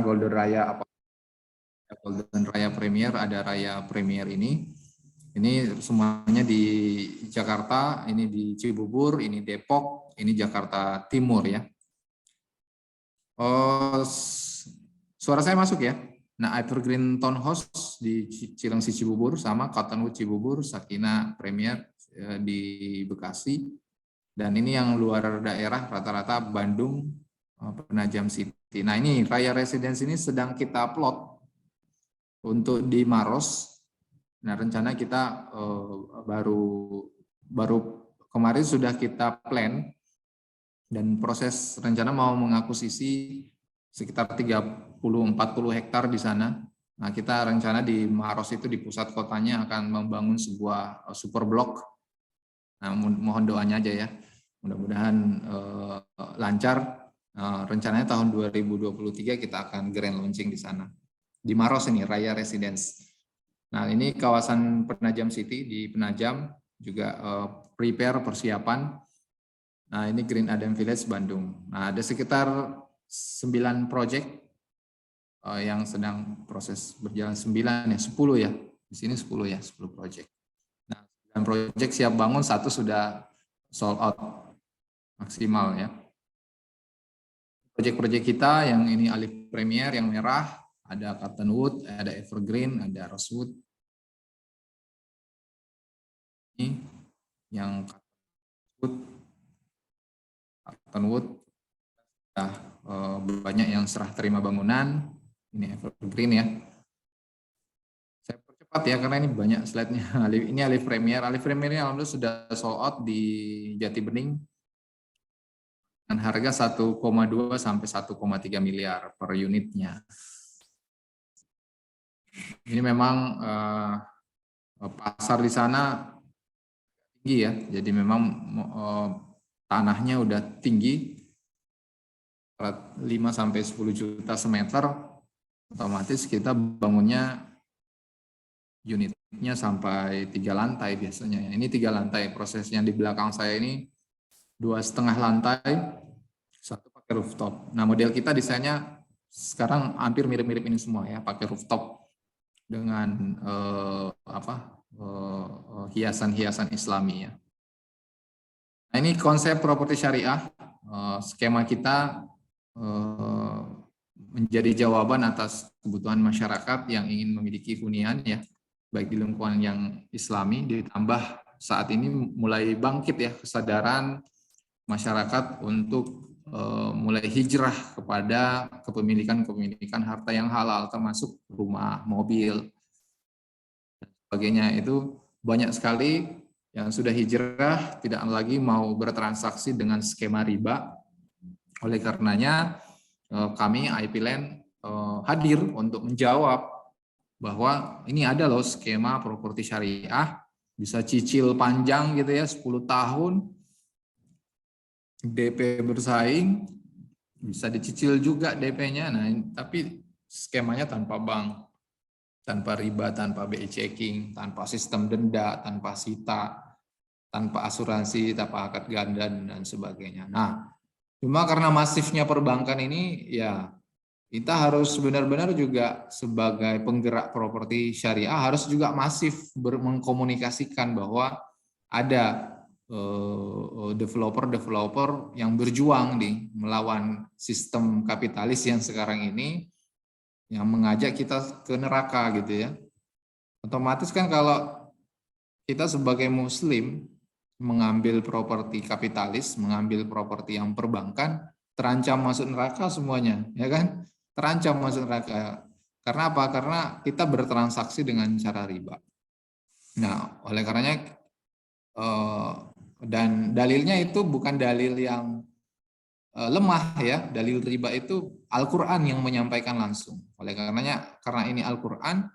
Golden Raya apa? Golden Raya Premier, ada Raya Premier ini. Ini semuanya di Jakarta, ini di Cibubur, ini Depok, ini Jakarta Timur ya. Oh, suara saya masuk ya? Nah, Evergreen Townhouse di Cilengsi Cibubur sama Cottonwood Cibubur, Sakina Premier di Bekasi. Dan ini yang luar daerah rata-rata Bandung, Penajam City. Nah, ini Raya Residence ini sedang kita plot untuk di Maros. Nah, rencana kita baru kemarin sudah kita plan dan proses rencana mau mengakuisisi sekitar 30-40 hektar di sana. Nah, kita rencana di Maros itu di pusat kotanya akan membangun sebuah super blok. Nah, mohon doanya aja ya. Mudah-mudahan lancar. Rencananya tahun 2023 kita akan grand launching di sana. Di Maros ini, Raya Residence. Nah, ini kawasan Penajam City di Penajam, juga prepare persiapan. Nah, ini Green Adam Village Bandung. Nah, ada sekitar 9 proyek yang sedang proses berjalan, 9 ya, 10 ya. Di sini 10 ya, 10 proyek. Nah, 9 proyek siap bangun, 1 sudah sold out maksimal ya. Proyek-proyek kita yang ini Alif Premier yang merah, ada Cottonwood, ada Evergreen, ada Rosewood. Ini yang Cottonwood sudah banyak yang serah terima bangunan. Ini Evergreen ya. Saya percepat ya karena ini banyak slide-nya. Ini Alif Premier. Alif Premier ini alhamdulillah sudah sold out di Jati Bening dengan harga 1,2 sampai 1,3 miliar per unitnya. Ini memang pasar di sana tinggi ya, jadi memang tanahnya udah tinggi, 5 sampai 10 juta semeter, otomatis kita bangunnya unitnya sampai 3 lantai biasanya. Ini 3 lantai, prosesnya di belakang saya ini 2,5 lantai, 1 pakai rooftop. Nah, model kita desainnya sekarang hampir mirip-mirip ini semua ya, pakai rooftop dengan hiasan-hiasan Islami ya. Nah, ini konsep properti syariah. Skema kita menjadi jawaban atas kebutuhan masyarakat yang ingin memiliki hunian ya, baik di lingkungan yang Islami, ditambah saat ini mulai bangkit ya kesadaran masyarakat untuk mulai hijrah kepada kepemilikan harta yang halal, termasuk rumah, mobil, dan sebagainya. Itu banyak sekali yang sudah hijrah, tidak lagi mau bertransaksi dengan skema riba. Oleh karenanya kami IP Land hadir untuk menjawab bahwa ini ada loh skema properti syariah, bisa cicil panjang gitu ya, 10 tahun, DP bersaing, bisa dicicil juga DP-nya, nah tapi skemanya tanpa bank, tanpa riba, tanpa BI checking, tanpa sistem denda, tanpa sita, tanpa asuransi, tanpa akad ganda dan sebagainya. Nah, cuma karena masifnya perbankan ini, ya kita harus benar-benar juga sebagai penggerak properti syariah harus juga masif mengkomunikasikan bahwa ada developer yang berjuang nih melawan sistem kapitalis yang sekarang ini yang mengajak kita ke neraka gitu ya. Otomatis kan kalau kita sebagai muslim mengambil properti kapitalis, mengambil properti yang perbankan, terancam masuk neraka semuanya, ya kan? Terancam masuk neraka. Karena apa? Karena kita bertransaksi dengan cara riba. Nah, oleh karenanya dan dalilnya itu bukan dalil yang lemah ya, dalil riba itu Al-Qur'an yang menyampaikan langsung. Oleh karenanya karena ini Al-Qur'an,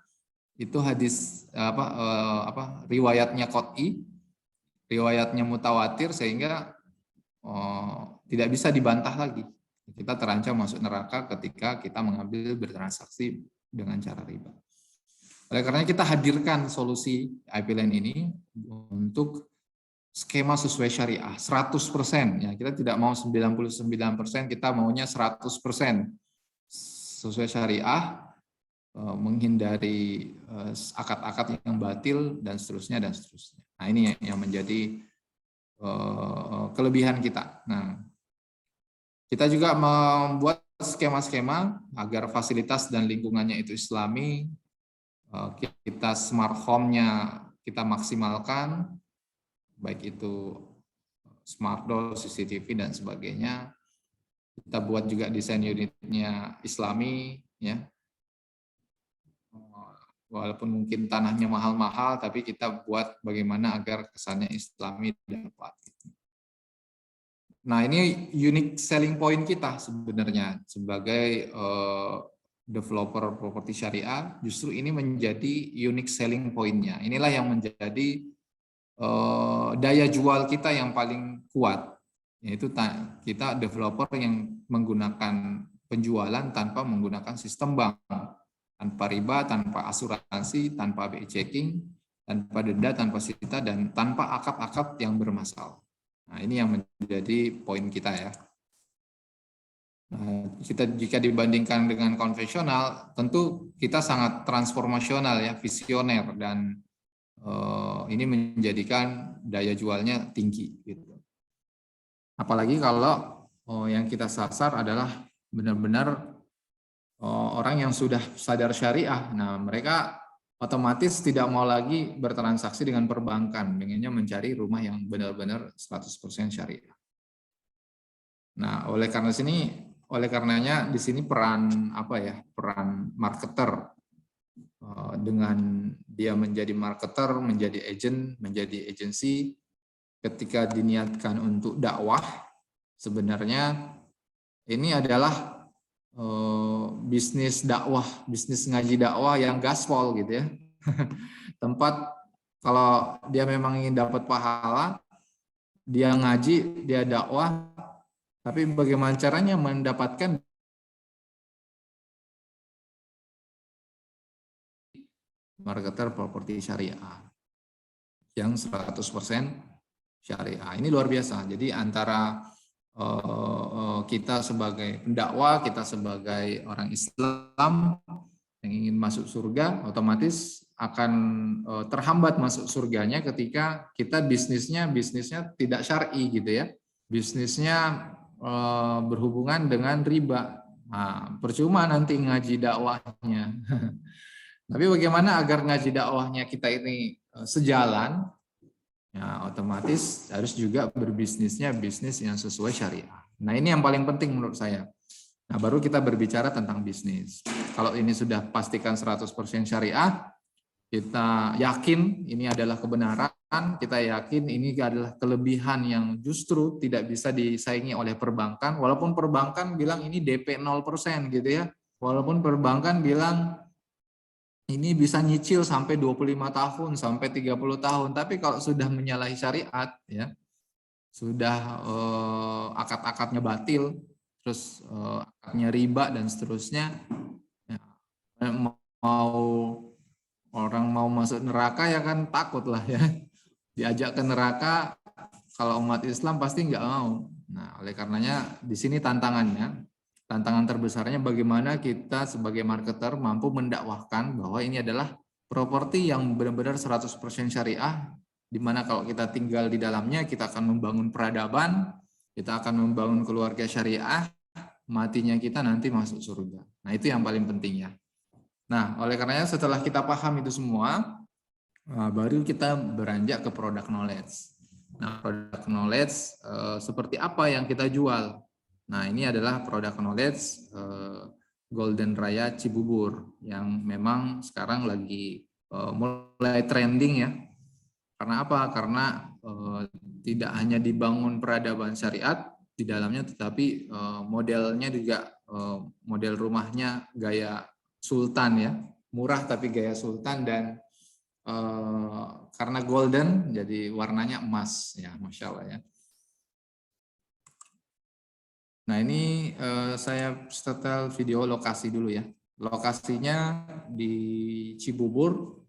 itu hadis riwayatnya qot'i, riwayatnya mutawatir, sehingga tidak bisa dibantah lagi. Kita terancam masuk neraka ketika kita mengambil bertransaksi dengan cara riba. Oleh karenanya kita hadirkan solusi IP Land ini untuk skema sesuai syariah 100%. Ya, kita tidak mau 99%, kita maunya 100%. sesuai syariah, menghindari akad-akad yang batil dan seterusnya dan seterusnya. Nah, ini yang menjadi kelebihan kita. Nah, kita juga membuat skema-skema agar fasilitas dan lingkungannya itu Islami. Kita smart home-nya kita maksimalkan, baik itu smart door, CCTV dan sebagainya. Kita buat juga desain unitnya Islami, ya. Walaupun mungkin tanahnya mahal-mahal, tapi kita buat bagaimana agar kesannya Islami dapat. Nah, ini unique selling point kita sebenarnya sebagai developer properti syariah. Justru ini menjadi unique selling point-nya. Inilah yang menjadi daya jual kita yang paling kuat, yaitu kita developer yang menggunakan penjualan tanpa menggunakan sistem bank, tanpa riba, tanpa asuransi, tanpa BI checking, tanpa denda, tanpa sita, dan tanpa akad-akad yang bermasalah. Nah, ini yang menjadi poin kita ya. Nah, kita jika dibandingkan dengan konvensional, tentu kita sangat transformasional ya, visioner, dan ini menjadikan daya jualnya tinggi. Gitu. Apalagi kalau yang kita sasar adalah benar-benar orang yang sudah sadar syariah. Nah, mereka otomatis tidak mau lagi bertransaksi dengan perbankan, pengennya mencari rumah yang benar-benar 100% syariah. Nah, oleh karenanya di sini peran peran marketer, dengan dia menjadi marketer, menjadi agent, menjadi agensi, ketika diniatkan untuk dakwah, sebenarnya ini adalah bisnis dakwah, bisnis ngaji dakwah yang gaspol gitu ya. Tempat kalau dia memang ingin dapat pahala, dia ngaji, dia dakwah, tapi bagaimana caranya mendapatkan marketer properti syariah yang 100% syariah. Ini luar biasa. Jadi antara kita sebagai pendakwah, kita sebagai orang Islam yang ingin masuk surga, otomatis akan terhambat masuk surganya ketika kita bisnisnya tidak syar'i gitu ya. Bisnisnya berhubungan dengan riba. Nah, percuma nanti ngaji dakwahnya. Tapi bagaimana agar ngaji dakwahnya kita ini sejalan? Ya, otomatis harus juga berbisnisnya bisnis yang sesuai syariah. Nah, ini yang paling penting menurut saya. Nah, baru kita berbicara tentang bisnis. Kalau ini sudah pastikan 100% syariah, kita yakin ini adalah kebenaran, kita yakin ini adalah kelebihan yang justru tidak bisa disaingi oleh perbankan, walaupun perbankan bilang ini DP 0% gitu ya. Walaupun perbankan bilang ini bisa nyicil sampai 25 tahun, sampai 30 tahun. Tapi kalau sudah menyalahi syariat, ya sudah akad-akadnya batil, terus akadnya riba dan seterusnya, ya, orang mau masuk neraka ya kan takut lah ya. Diajak ke neraka, kalau umat Islam pasti nggak mau. Nah, oleh karenanya di sini tantangannya. Tantangan terbesarnya bagaimana kita sebagai marketer mampu mendakwahkan bahwa ini adalah properti yang benar-benar 100% syariah, di mana kalau kita tinggal di dalamnya, kita akan membangun peradaban, kita akan membangun keluarga syariah, matinya kita nanti masuk surga. Nah, itu yang paling penting ya. Nah, oleh karenanya setelah kita paham itu semua, baru kita beranjak ke product knowledge. Nah, product knowledge seperti apa yang kita jual? Nah, ini adalah product knowledge Golden Raya Cibubur yang memang sekarang lagi mulai trending ya. Karena apa? Karena tidak hanya dibangun peradaban syariat di dalamnya, tetapi modelnya juga model rumahnya gaya sultan ya, murah tapi gaya sultan, dan karena golden jadi warnanya emas ya, Masya Allah ya. Nah, ini saya setel video lokasi dulu ya. Lokasinya di Cibubur,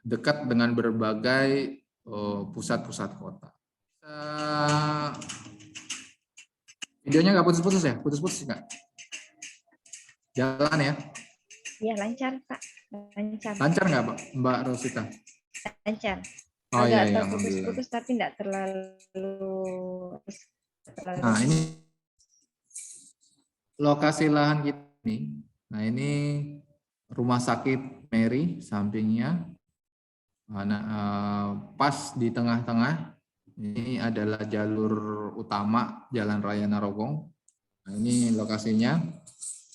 dekat dengan berbagai pusat-pusat kota. Videonya nggak putus-putus ya? Putus-putus nggak? Jalan ya? Iya, lancar, Pak. Lancar. Lancar nggak, Mbak Rosita? Lancar. Oh iya, Agak iya, alhamdulillah. terputus-putus, tapi tidak terlalu Nah, ini lokasi lahan kita nih. Nah, ini rumah sakit Mary sampingnya. Pas di tengah-tengah ini adalah jalur utama Jalan Raya Narogong. Nah, ini lokasinya.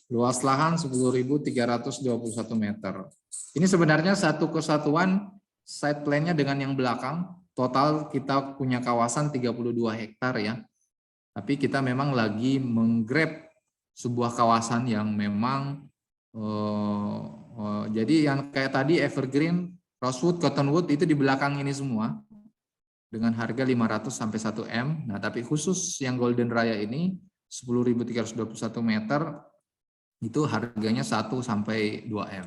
Luas lahan 10.321 meter. Ini sebenarnya satu kesatuan site plan-nya dengan yang belakang. Total kita punya kawasan 32 hektar ya. Tapi kita memang lagi menggrab sebuah kawasan yang memang jadi yang kayak tadi evergreen, rosewood, cottonwood itu di belakang ini semua dengan harga 500 sampai 1 M. Nah, tapi khusus yang Golden Raya ini 10.321 meter itu harganya 1 sampai 2 M.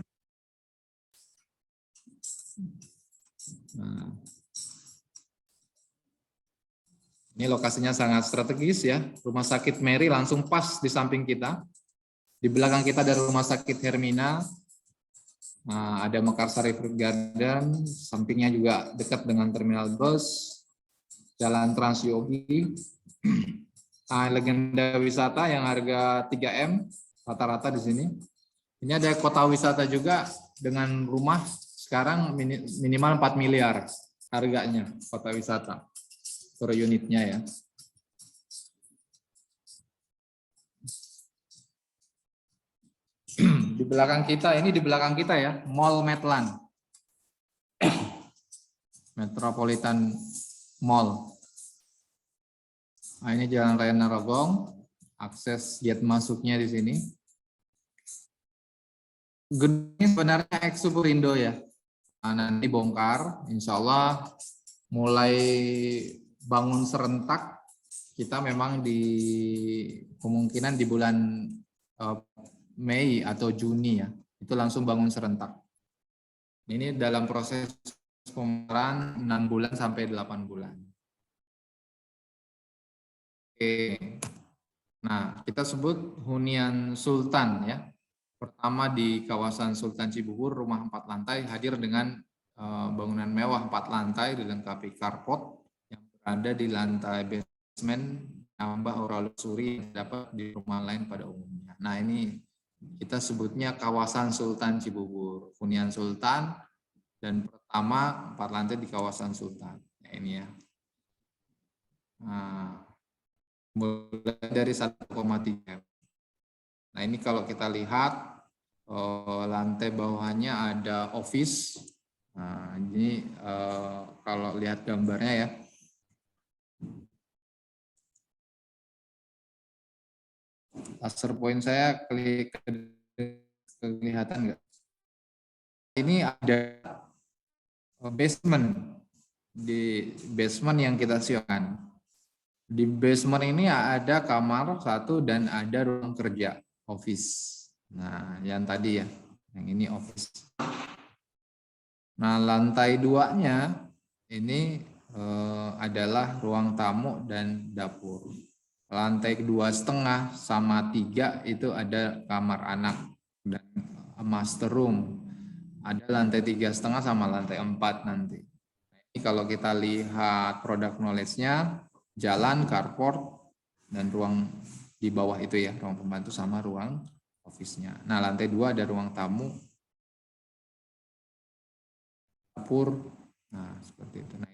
Nah, ini lokasinya sangat strategis ya. Rumah sakit Mary langsung pas di samping kita. Di belakang kita ada rumah sakit Hermina. Nah, ada Mekarsari Fruit Garden, sampingnya juga dekat dengan terminal bus, Jalan Trans Yogi. Nah, legenda wisata yang harga 3 M rata-rata di sini. Ini ada kota wisata juga dengan rumah sekarang minimal 4 miliar harganya kota wisata per unitnya ya. Di belakang kita, ini di belakang kita ya, Mall Medland. Metropolitan Mall. Nah, ini Jalan Raya Narogong, akses gate masuknya di sini. Gedungnya sebenarnya ex Superindo ya. Nah, nanti bongkar, insya Allah mulai bangun serentak. Kita memang kemungkinan di bulan Mei atau Juni ya, itu langsung bangun serentak. Ini dalam proses pemekaran 6 bulan sampai 8 bulan. Oke. Nah, kita sebut hunian Sultan ya. Pertama di kawasan Sultan Cibubur, rumah 4 lantai hadir dengan bangunan mewah 4 lantai dilengkapi carport yang berada di lantai basement, tambah aura luxury yang dapat di rumah lain pada umumnya. Nah, ini kita sebutnya kawasan Sultan Cibubur, hunian Sultan, dan pertama 4 lantai di kawasan Sultan. Nah, ini ya. Nah, mulai dari 1,3. Nah, ini kalau kita lihat lantai bawahnya ada office. Nah, ini kalau lihat gambarnya ya. Laser point saya kelihatan nggak? Ini ada basement. Di basement yang kita siapkan. Di basement ini ada kamar 1 dan ada ruang kerja, office. Nah, yang tadi ya, yang ini office. Nah, lantai 2-nya ini adalah ruang tamu dan dapur. Lantai 2,5 sama 3 itu ada kamar anak dan master room. Ada lantai 3,5 sama lantai 4 nanti. Ini kalau kita lihat produk knowledge-nya, jalan, carport, dan ruang di bawah itu ya, ruang pembantu sama ruang office-nya. Nah, lantai 2 ada ruang tamu, dapur, nah seperti itu. Nah,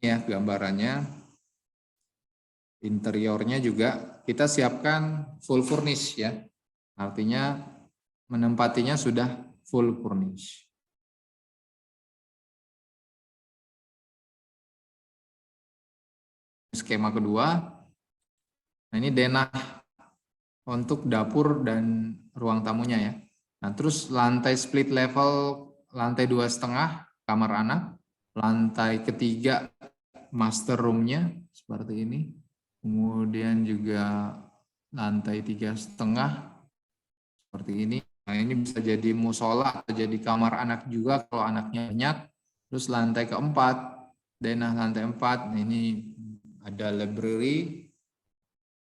ya gambarannya, interiornya juga kita siapkan full furnish ya, artinya menempatinya sudah full furnish. Skema kedua, nah ini denah untuk dapur dan ruang tamunya ya. Nah, terus lantai split level, lantai 2,5 kamar anak, lantai ketiga master room-nya seperti ini. Kemudian juga lantai 3,5 seperti ini. Nah, ini bisa jadi musola atau jadi kamar anak juga kalau anaknya banyak. Terus lantai keempat denah lantai 4. Nah, ini ada library.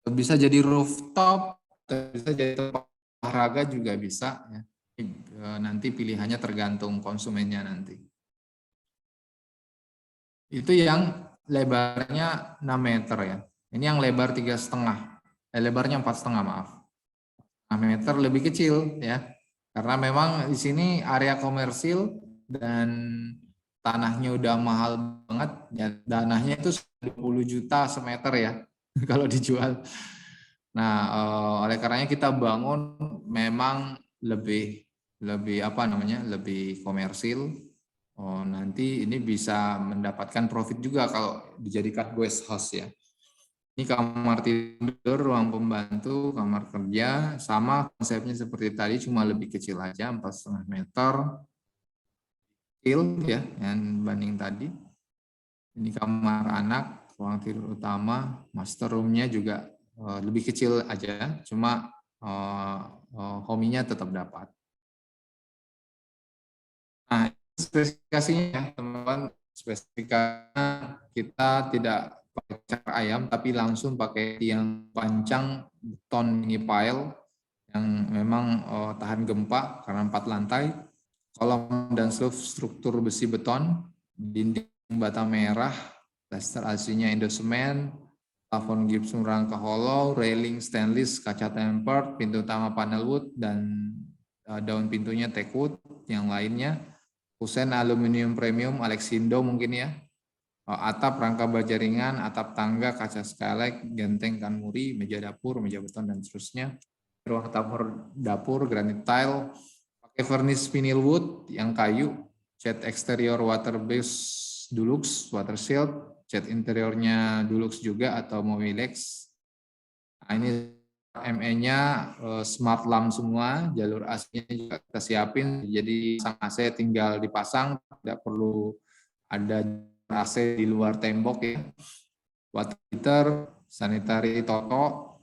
Bisa jadi rooftop, bisa jadi tempat olahraga juga bisa. Ya. Nanti pilihannya tergantung konsumennya nanti. Itu yang lebarnya 6 meter ya. Ini yang lebar 3,5. Lebarnya 4,5 maaf. 6 meter lebih kecil ya. Karena memang di sini area komersil dan tanahnya udah mahal banget. Ya, dananya itu 20 juta semeter ya kalau dijual. Nah, oleh karenanya kita bangun memang lebih apa namanya? Lebih komersil. Oh, nanti ini bisa mendapatkan profit juga kalau dijadikan guest house ya. Ini kamar tidur, ruang pembantu, kamar kerja, sama konsepnya seperti tadi, cuma lebih kecil aja, 4,5 meter. Kecil ya, yang banding tadi. Ini kamar anak, ruang tidur utama, master room-nya juga lebih kecil aja, cuma home-nya tetap dapat. Nah, spesifikasinya ya teman-teman, spesifikasinya kita tidak pakai cat ayam tapi langsung pakai tiang pancang beton mini pile yang memang tahan gempa karena 4 lantai, kolom dan struktur besi beton, dinding bata merah, plaster AC-nya Indosemen, plafon gipsum rangka hollow, railing stainless kaca tempered, pintu utama panel wood dan daun pintunya teakwood, yang lainnya kusen aluminium premium Alexindo mungkin ya, atap rangka baja ringan, atap tangga kaca skylight, genteng kanmuri, meja dapur, meja beton dan seterusnya. Ruang dapur granit tile, pakai vernis vinyl wood yang kayu, cat eksterior water base Dulux, water shield, cat interiornya Dulux juga atau Mowilex. Nah, ini ME-nya smart lamp semua, jalur AC-nya juga kita siapin, jadi sang AC tinggal dipasang, tidak perlu ada AC di luar tembok ya. Water heater, sanitary toto,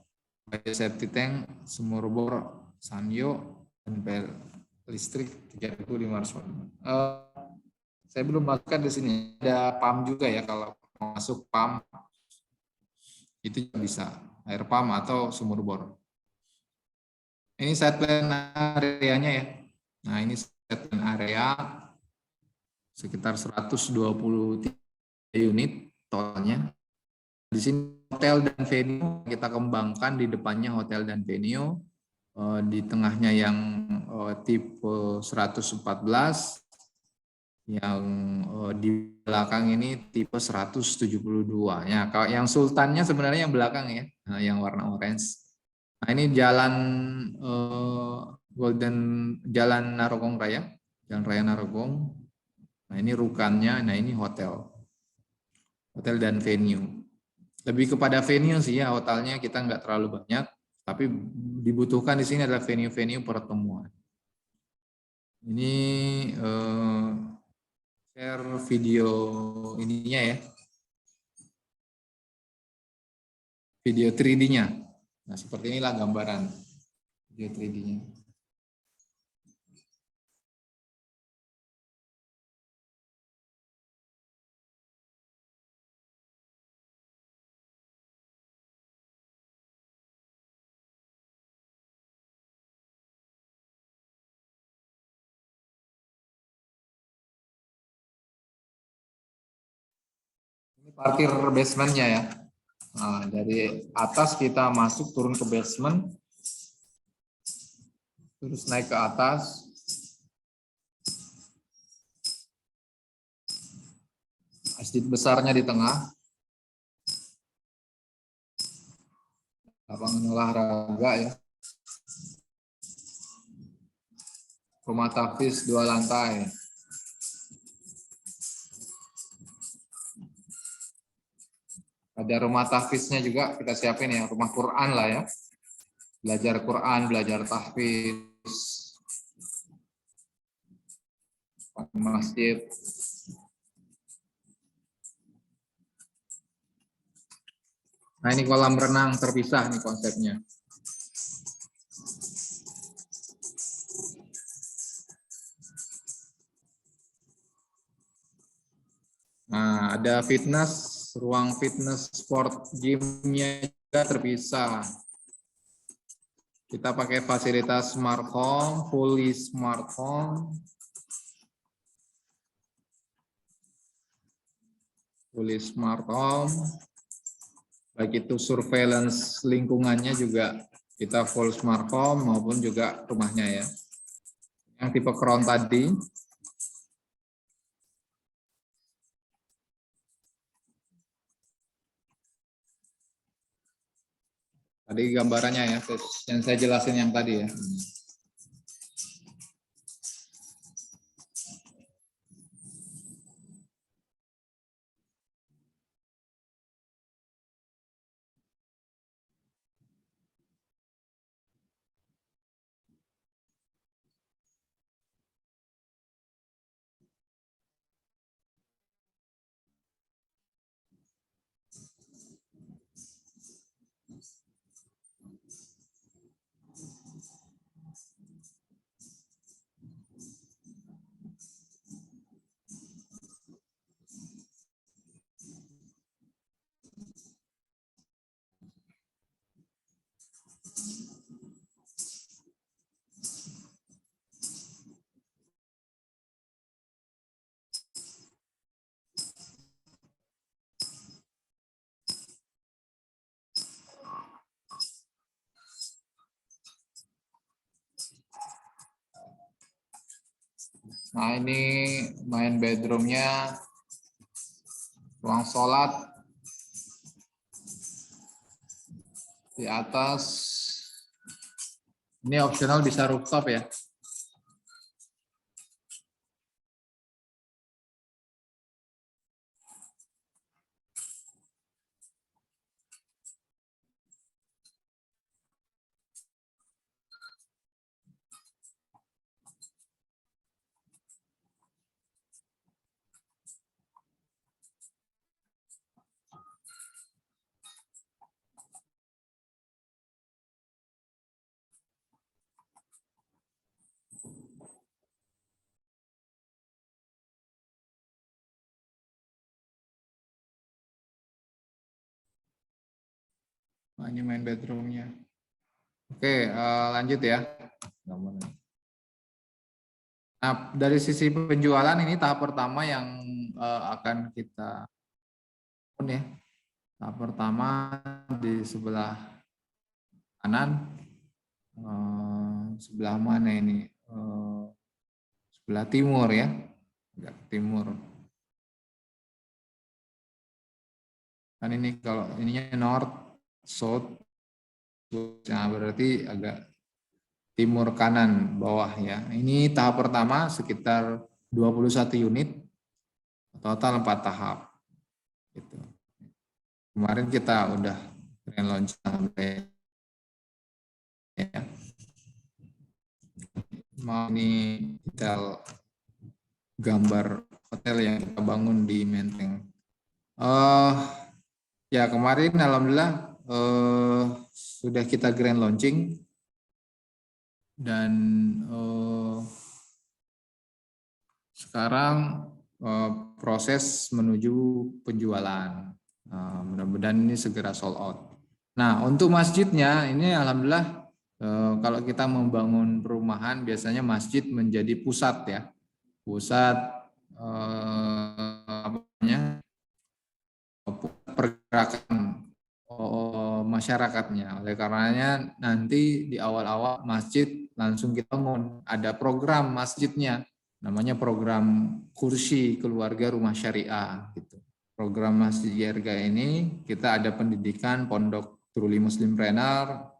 safety tank, sumur bor, sanyo, dan bel listrik 3.500 watt. Saya belum masukkan di sini, ada pump juga ya, kalau masuk pump itu juga bisa, air pump atau sumur bor. Ini site plan areanya ya. Nah, ini site plan area sekitar 123 unit totalnya. Di sini hotel dan venue kita kembangkan, di depannya hotel dan venue, di tengahnya yang tipe 114, yang di belakang ini tipe 172. Ya, kalau yang sultannya sebenarnya yang belakang ya, yang warna orange. Nah, ini jalan Jalan Narogong Raya, Jalan Raya Narogong. Nah, ini rukannya, nah ini hotel dan venue. Lebih kepada venue sih ya, hotelnya kita nggak terlalu banyak, tapi dibutuhkan di sini adalah venue-venue pertemuan. Ini share video ininya ya, video 3D-nya. Nah, seperti inilah gambaran video 3D-nya. Ini parkir basement-nya ya. Nah, dari atas kita masuk, turun ke basement, terus naik ke atas. Masjid besarnya di tengah. Lapangan olahraga ya. Rumah tahfiz 2 lantai. Ada rumah tahfiznya juga kita siapin ya, rumah Quran lah ya. Belajar Quran, belajar tahfiz. Masjid. Nah, ini kolam renang terpisah nih konsepnya. Nah, Ada fitness, ruang fitness sport gymnya juga terpisah. Kita pakai fasilitas smart home, fully smart home. Fully smart home. Baik itu surveillance lingkungannya juga kita full smart home maupun juga rumahnya ya. Yang tipe crown tadi. Tadi gambarannya ya, yang saya jelasin yang tadi ya. Nah ini main bedroomnya, ruang sholat di atas. Ini optional bisa rooftop ya. Nah, ini main bedroomnya. Oke, lanjut ya. Nah, dari sisi penjualan ini tahap pertama yang akan kita ya. Tahap pertama di sebelah kanan, sebelah mana ini? Sebelah timur ya, agak timur. Kan ini kalau ininya north, south, nah berarti agak timur kanan bawah ya. Ini tahap pertama sekitar 21 unit, total 4 tahap. Gitu. Kemarin kita udah grand launch sampai ya. Mau ini detail gambar hotel yang kita bangun di Menteng. Ya kemarin alhamdulillah sudah kita grand launching dan sekarang proses menuju penjualan. Mudah-mudahan ini segera sold out. Nah untuk masjidnya ini alhamdulillah kalau kita membangun perumahan biasanya masjid menjadi pusat ya, pusat pergerakan masyarakatnya. Oleh karenanya nanti di awal-awal masjid langsung kita bangun, ada program masjidnya, namanya program kursi keluarga rumah syariah. Gitu. Program masjid YRG ini kita ada pendidikan pondok Truly Muslimpreneur,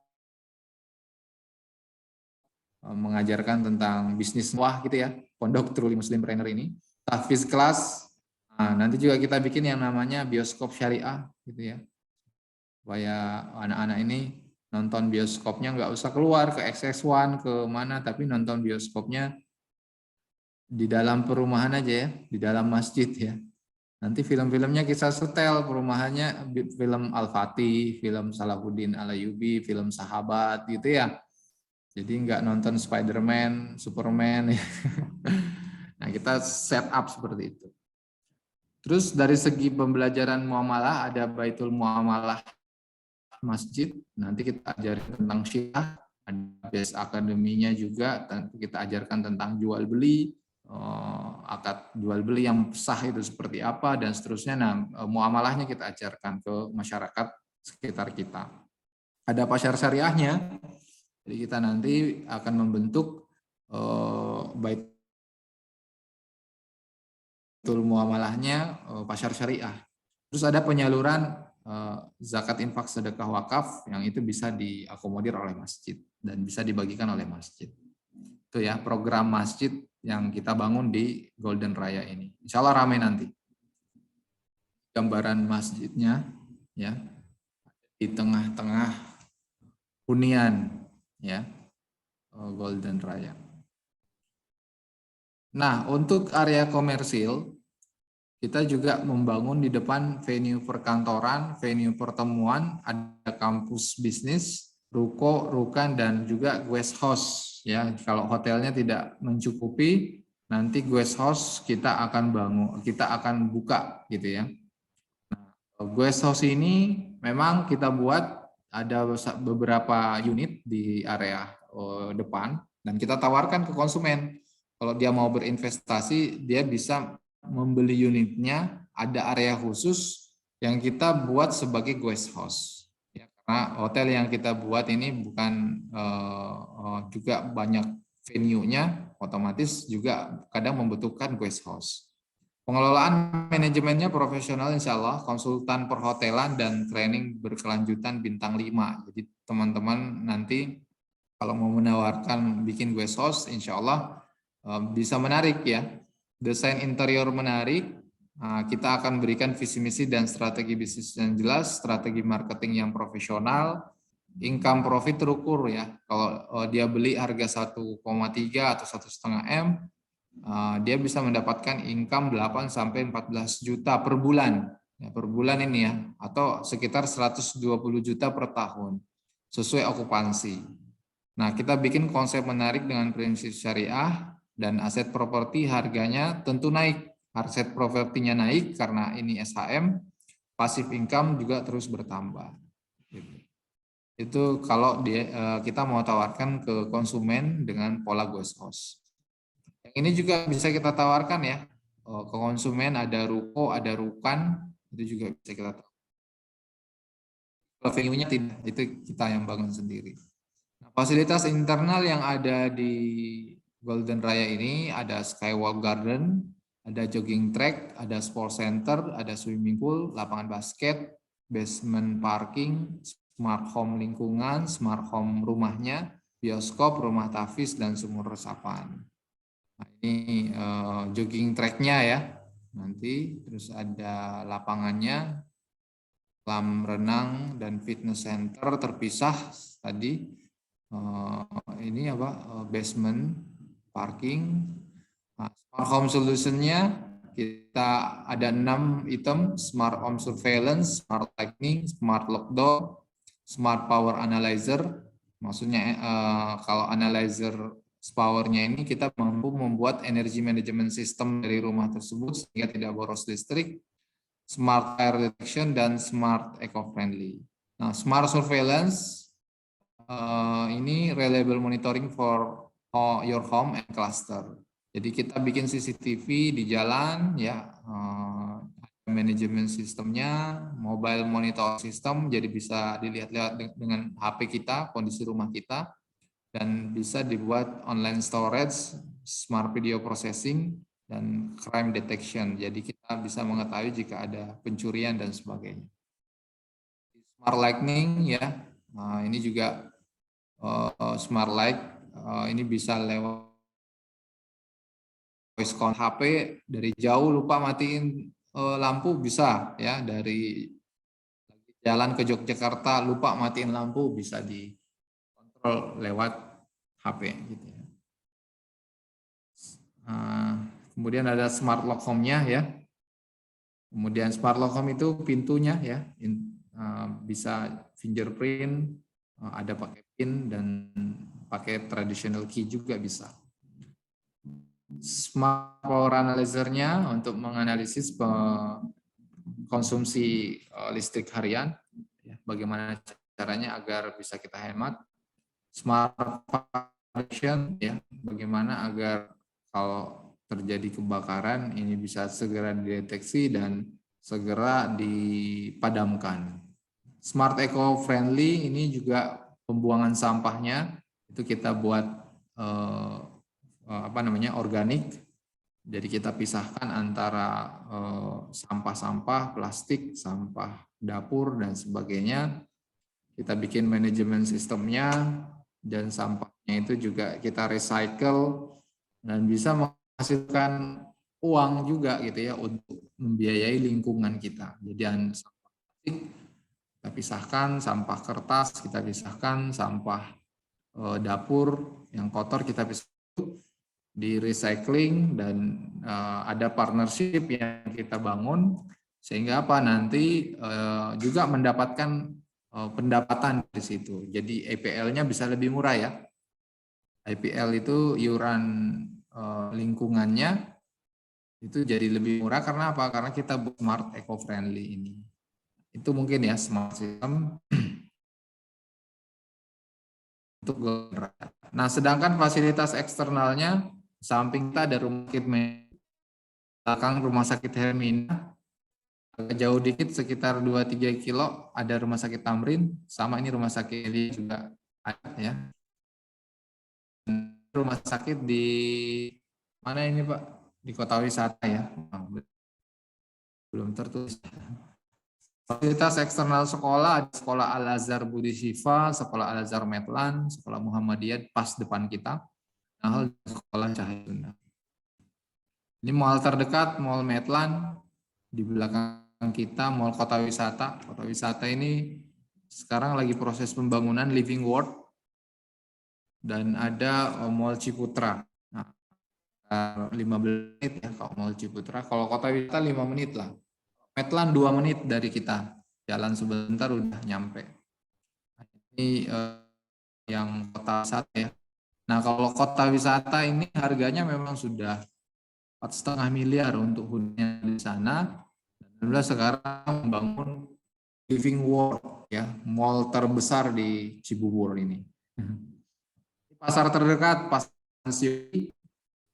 mengajarkan tentang bisnis wah gitu ya, pondok Truly Muslimpreneur ini, tahfiz kelas. Nah, nanti juga kita bikin yang namanya bioskop syariah gitu ya, supaya anak-anak ini nonton bioskopnya nggak usah keluar ke XX1 ke mana, tapi nonton bioskopnya di dalam perumahan aja ya, di dalam masjid ya. Nanti film-filmnya kisah setel, perumahannya film Al-Fatih, film Salahuddin Al-Ayyubi, film Sahabat gitu ya. Jadi nggak nonton Spider-Man, Superman. Ya. Nah kita set up seperti itu. Terus dari segi pembelajaran muamalah ada Baitul Muamalah Masjid, nanti kita ajarin tentang Syiah, ada base akademinya juga, kita ajarkan tentang jual beli, akad jual beli yang sah itu seperti apa dan seterusnya. Nah, muamalahnya kita ajarkan ke masyarakat sekitar kita. Ada pasar syariahnya, jadi kita nanti akan membentuk Baitul Muamalahnya pasar syariah. Terus ada penyaluran zakat infak sedekah wakaf yang itu bisa diakomodir oleh masjid dan bisa dibagikan oleh masjid. Itu ya program masjid yang kita bangun di Golden Raya ini. Insya Allah ramai nanti. Gambaran masjidnya ya di tengah-tengah hunian ya Golden Raya. Nah, untuk area komersil kita juga membangun di depan venue perkantoran, venue pertemuan, ada kampus bisnis, ruko, rukan, dan juga guest house. Ya, kalau hotelnya tidak mencukupi, nanti guest house kita akan bangun, kita akan buka, gitu ya. Nah, guest house ini memang kita buat ada beberapa unit di area depan, dan kita tawarkan ke konsumen. Kalau dia mau berinvestasi, dia bisa membeli unitnya, ada area khusus yang kita buat sebagai guest house. Ya, karena hotel yang kita buat ini bukan juga banyak venue-nya, otomatis juga kadang membutuhkan guest house. Pengelolaan manajemennya profesional insya Allah, konsultan perhotelan dan training berkelanjutan bintang 5. Jadi teman-teman nanti kalau mau menawarkan bikin guest house, insya Allah bisa menarik ya. Desain interior menarik, kita akan berikan visi misi dan strategi bisnis yang jelas, strategi marketing yang profesional, income profit terukur ya. Kalau dia beli harga 1,3 atau 1,5 M, dia bisa mendapatkan income 8 sampai 14 juta per bulan. Ya, per bulan ini ya, atau sekitar 120 juta per tahun sesuai okupansi. Nah, kita bikin konsep menarik dengan prinsip syariah dan aset properti harganya tentu naik. Aset propertinya naik karena ini SHM, passive income juga terus bertambah. Itu kalau kita mau tawarkan ke konsumen dengan pola guest house. Yang ini juga bisa kita tawarkan ya ke konsumen, ada ruko, ada rukan, itu juga bisa kita tawarkan. Kalau venue-nya tidak, itu kita yang bangun sendiri. Nah, fasilitas internal yang ada di Golden Raya ini ada Skywalk Garden, ada jogging track, ada sport center, ada swimming pool, lapangan basket, basement parking, smart home lingkungan, smart home rumahnya, bioskop, rumah tafis, dan sumur resapan. Nah, ini jogging tracknya ya, nanti terus ada lapangannya, kolam renang dan fitness center terpisah tadi. Ini apa basement parking. Nah, smart home solutionnya kita ada 6 item: smart home surveillance, smart lighting, smart lock door, smart power analyzer. Maksudnya kalau analyzer powernya ini kita mampu membuat energy management system dari rumah tersebut sehingga tidak boros listrik, smart fire detection, dan smart eco-friendly. Nah, smart surveillance ini reliable monitoring for your home and cluster. Jadi kita bikin CCTV di jalan ya, manajemen sistemnya, mobile monitor system, jadi bisa dilihat-lihat dengan HP kita, kondisi rumah kita, dan bisa dibuat online storage, smart video processing, dan crime detection. Jadi kita bisa mengetahui jika ada pencurian dan sebagainya. Smart lighting ya, nah, ini juga smart light, ini bisa lewat voice call HP dari jauh, lupa matiin lampu bisa ya, dari jalan ke Yogyakarta lupa matiin lampu bisa dikontrol lewat HP gitu ya. Kemudian ada smart lock home-nya ya. Kemudian smart lock home itu pintunya ya, bisa fingerprint, ada pakai PIN dan pakai traditional key juga bisa. Smart Power Analyzer-nya untuk menganalisis konsumsi listrik harian, bagaimana caranya agar bisa kita hemat. Smart Function, ya, bagaimana agar kalau terjadi kebakaran ini bisa segera dideteksi dan segera dipadamkan. Smart Eco Friendly ini juga pembuangan sampahnya itu kita buat organik. Jadi kita pisahkan antara sampah-sampah plastik, sampah dapur dan sebagainya. Kita bikin manajemen sistemnya dan sampahnya itu juga kita recycle dan bisa menghasilkan uang juga gitu ya untuk membiayai lingkungan kita. Jadi sampah plastik kita pisahkan, sampah kertas kita pisahkan, sampah dapur yang kotor kita pisahkan di recycling, dan ada partnership yang kita bangun sehingga apa nanti juga mendapatkan pendapatan dari situ. Jadi EPL-nya bisa lebih murah ya. EPL itu iuran lingkungannya itu jadi lebih murah karena apa? Karena kita smart eco friendly ini. Itu mungkin ya smart system untuk generasi. Nah, sedangkan fasilitas eksternalnya samping kita ada rumah sakit belakang rumah sakit Hermina, agak jauh dikit sekitar 2-3 kilo ada rumah sakit Tamrin, sama ini rumah sakit ini juga ada ya. Rumah sakit di mana ini Pak? Di kota wisata ya. Belum tertulis. Fasilitas eksternal sekolah, ada sekolah Al-Azhar Budi Syifa, sekolah Al-Azhar Medlan, sekolah Muhammadiyah pas depan kita. Nah, sekolah Cahaya Tunda. Ini mall terdekat, Mall Medlan, di belakang kita Mall Kota Wisata. Kota Wisata ini sekarang lagi proses pembangunan Living World, dan ada Mall Ciputra. Nah, 15 menit ya kalau Mall Ciputra. Kalau Kota Wisata 5 menit lah. Medlan 2 menit dari kita. Jalan sebentar udah nyampe. Ini yang Kota Wisata ya. Nah, kalau Kota Wisata ini harganya memang sudah 4,5 miliar untuk hunian di sana. Dan sekarang membangun Living World ya, mall terbesar di Cibubur ini. Pasar terdekat Pasar Transyogi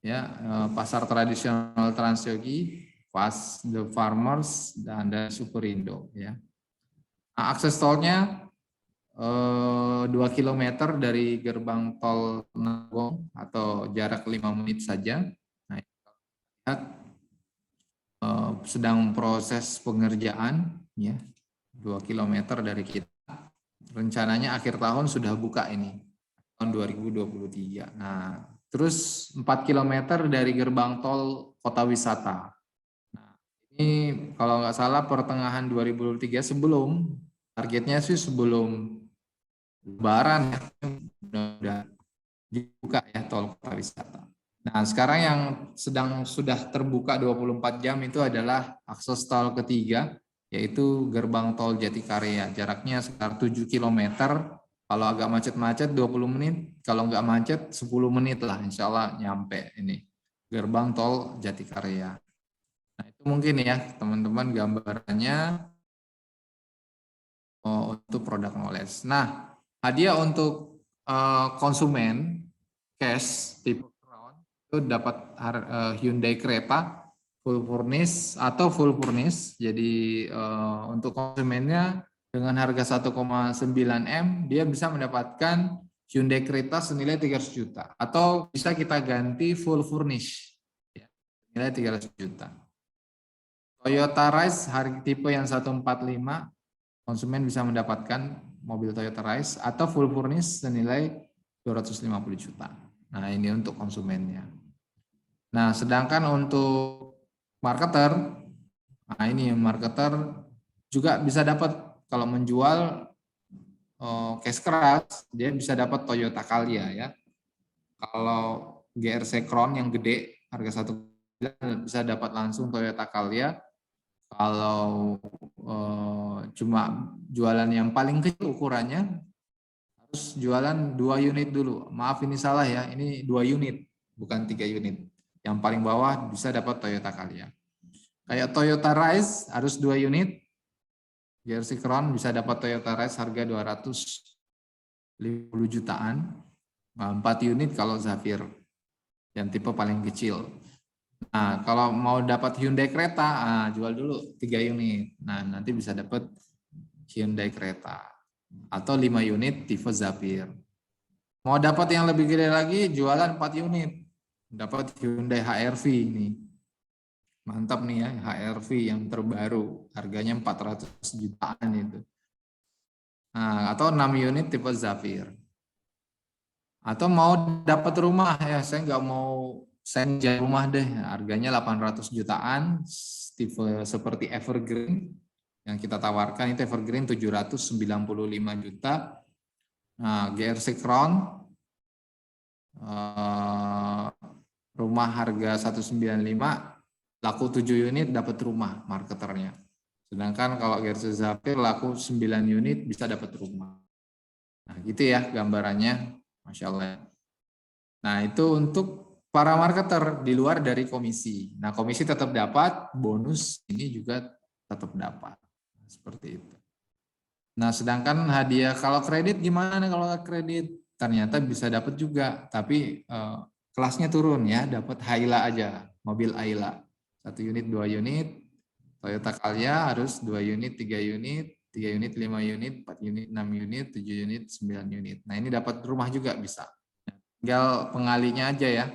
ya, pasar tradisional Transyogi, pas The Farmers dan ada Superindo ya. Nah, akses tolnya 2 km dari gerbang tol Nagong atau jarak 5 menit saja. Nah, lihat sedang proses pengerjaan ya, 2 km dari kita. Rencananya akhir tahun sudah buka ini tahun 2023. Nah, terus 4 km dari gerbang tol Kota Wisata. Nah, ini kalau nggak salah pertengahan 2023, sebelum targetnya sih sebelum Lebaran ya, sudah dibuka ya tol Kota Wisata. Nah, sekarang yang sudah terbuka 24 jam itu adalah akses tol ketiga, yaitu gerbang tol Jatikarya. Jaraknya sekitar 7 km. Kalau agak macet-macet 20 menit, kalau nggak macet 10 menit lah, insya Allah nyampe ini gerbang tol Jatikarya. Nah, itu mungkin ya teman-teman gambarannya untuk produk knowledge. Nah, hadiah untuk konsumen cash tipe Crown itu dapat Hyundai Creta full furnish atau full furnish. Jadi untuk konsumennya dengan harga 1,9 M dia bisa mendapatkan Hyundai Creta senilai 300 juta atau bisa kita ganti full furnish ya, senilai 300 juta. Toyota Rise harga tipe yang 145 konsumen bisa mendapatkan mobil Toyota Rise atau full furnish senilai 250 juta. Nah, ini untuk konsumennya. Nah, sedangkan untuk marketer, nah ini marketer juga bisa dapat kalau menjual cash keras, dia bisa dapat Toyota Calya ya. Kalau GRC Crown yang gede harga 1 bisa dapat langsung Toyota Calya. Kalau cuma jualan yang paling kecil ukurannya harus jualan 2 unit dulu. Maaf ini salah ya, ini 2 unit bukan 3 unit. Yang paling bawah bisa dapat Toyota Calya. Kayak Toyota Rise harus 2 unit. GRC Crown bisa dapat Toyota Rise harga 250 jutaan. 4 unit kalau Zafir yang tipe paling kecil. Nah, kalau mau dapat Hyundai Creta, jual dulu 3 unit. Nah, nanti bisa dapat Hyundai Creta. Atau 5 unit tipe Zafir. Mau dapat yang lebih gede lagi, jualan 4 unit. Dapat Hyundai HR-V ini. Mantap nih ya, HR-V yang terbaru. Harganya 400 jutaan itu. Nah, atau 6 unit tipe Zafir. Atau mau dapat rumah, ya saya nggak mau senja rumah deh. Harganya 800 jutaan, tipe seperti Evergreen. Yang kita tawarkan itu Evergreen 795 juta. Nah, GRC Crown rumah harga 195, laku 7 unit dapat rumah marketernya. Sedangkan kalau GRC Zafir laku 9 unit bisa dapat rumah. Nah, gitu ya gambarannya, Masya Allah. Nah, itu untuk para marketer di luar dari komisi. Nah, komisi tetap dapat, bonus ini juga tetap dapat. Seperti itu. Nah, sedangkan hadiah kalau kredit gimana nih kalau kredit? Ternyata bisa dapat juga, tapi kelasnya turun ya, dapat Hayla aja, mobil Hayla. 1 unit, 2 unit, Toyota Calya harus 2 unit, 3 unit, 3 unit, 5 unit, 4 unit, 6 unit, 7 unit, 9 unit. Nah, ini dapat rumah juga bisa. Tinggal pengalinya aja ya,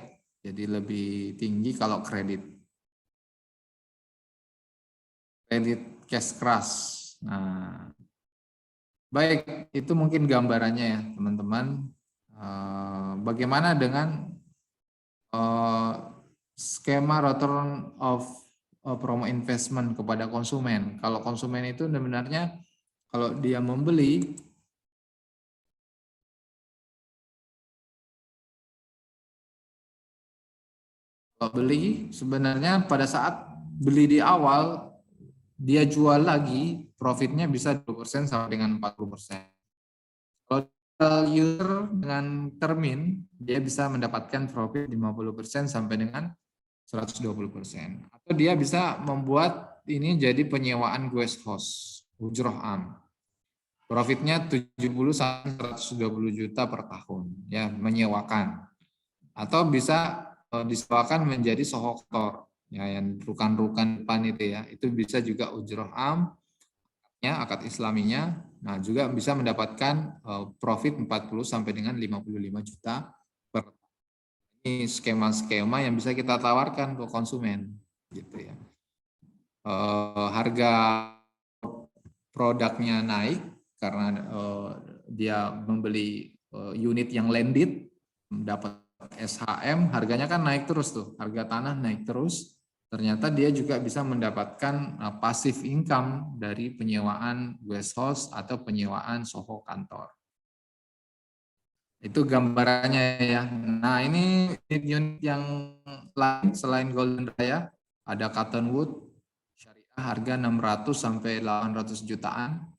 jadi lebih tinggi kalau kredit. Kredit cash crush. Nah, baik, itu mungkin gambarannya ya teman-teman. Bagaimana dengan skema return of promo investment kepada konsumen? Kalau konsumen itu sebenarnya kalau dia membeli, sebenarnya pada saat beli di awal dia jual lagi, profitnya bisa 20% sampai dengan 40%. Kalau user dengan termin, dia bisa mendapatkan profit 50% sampai dengan 120%. Atau dia bisa membuat ini jadi penyewaan guest house, ujroh am. Profitnya 70 sampai 120 juta per tahun, ya menyewakan. Atau bisa disewakan menjadi sohoktor, ya yang rukan-rukan depan itu ya, itu bisa juga ujroh am, ya akad islaminya. Nah, juga bisa mendapatkan profit 40 sampai dengan 55 juta per tahun. Ini skema-skema yang bisa kita tawarkan ke konsumen, gitu ya. Harga produknya naik karena dia membeli unit yang landed, dapat SHM, harganya kan naik terus tuh, harga tanah naik terus. Ternyata dia juga bisa mendapatkan passive income dari penyewaan guest house atau penyewaan soho kantor. Itu gambarannya ya. Nah, ini unit yang lain selain Golden Raya, ada Cottonwood, syariah harga 600 sampai 800 jutaan.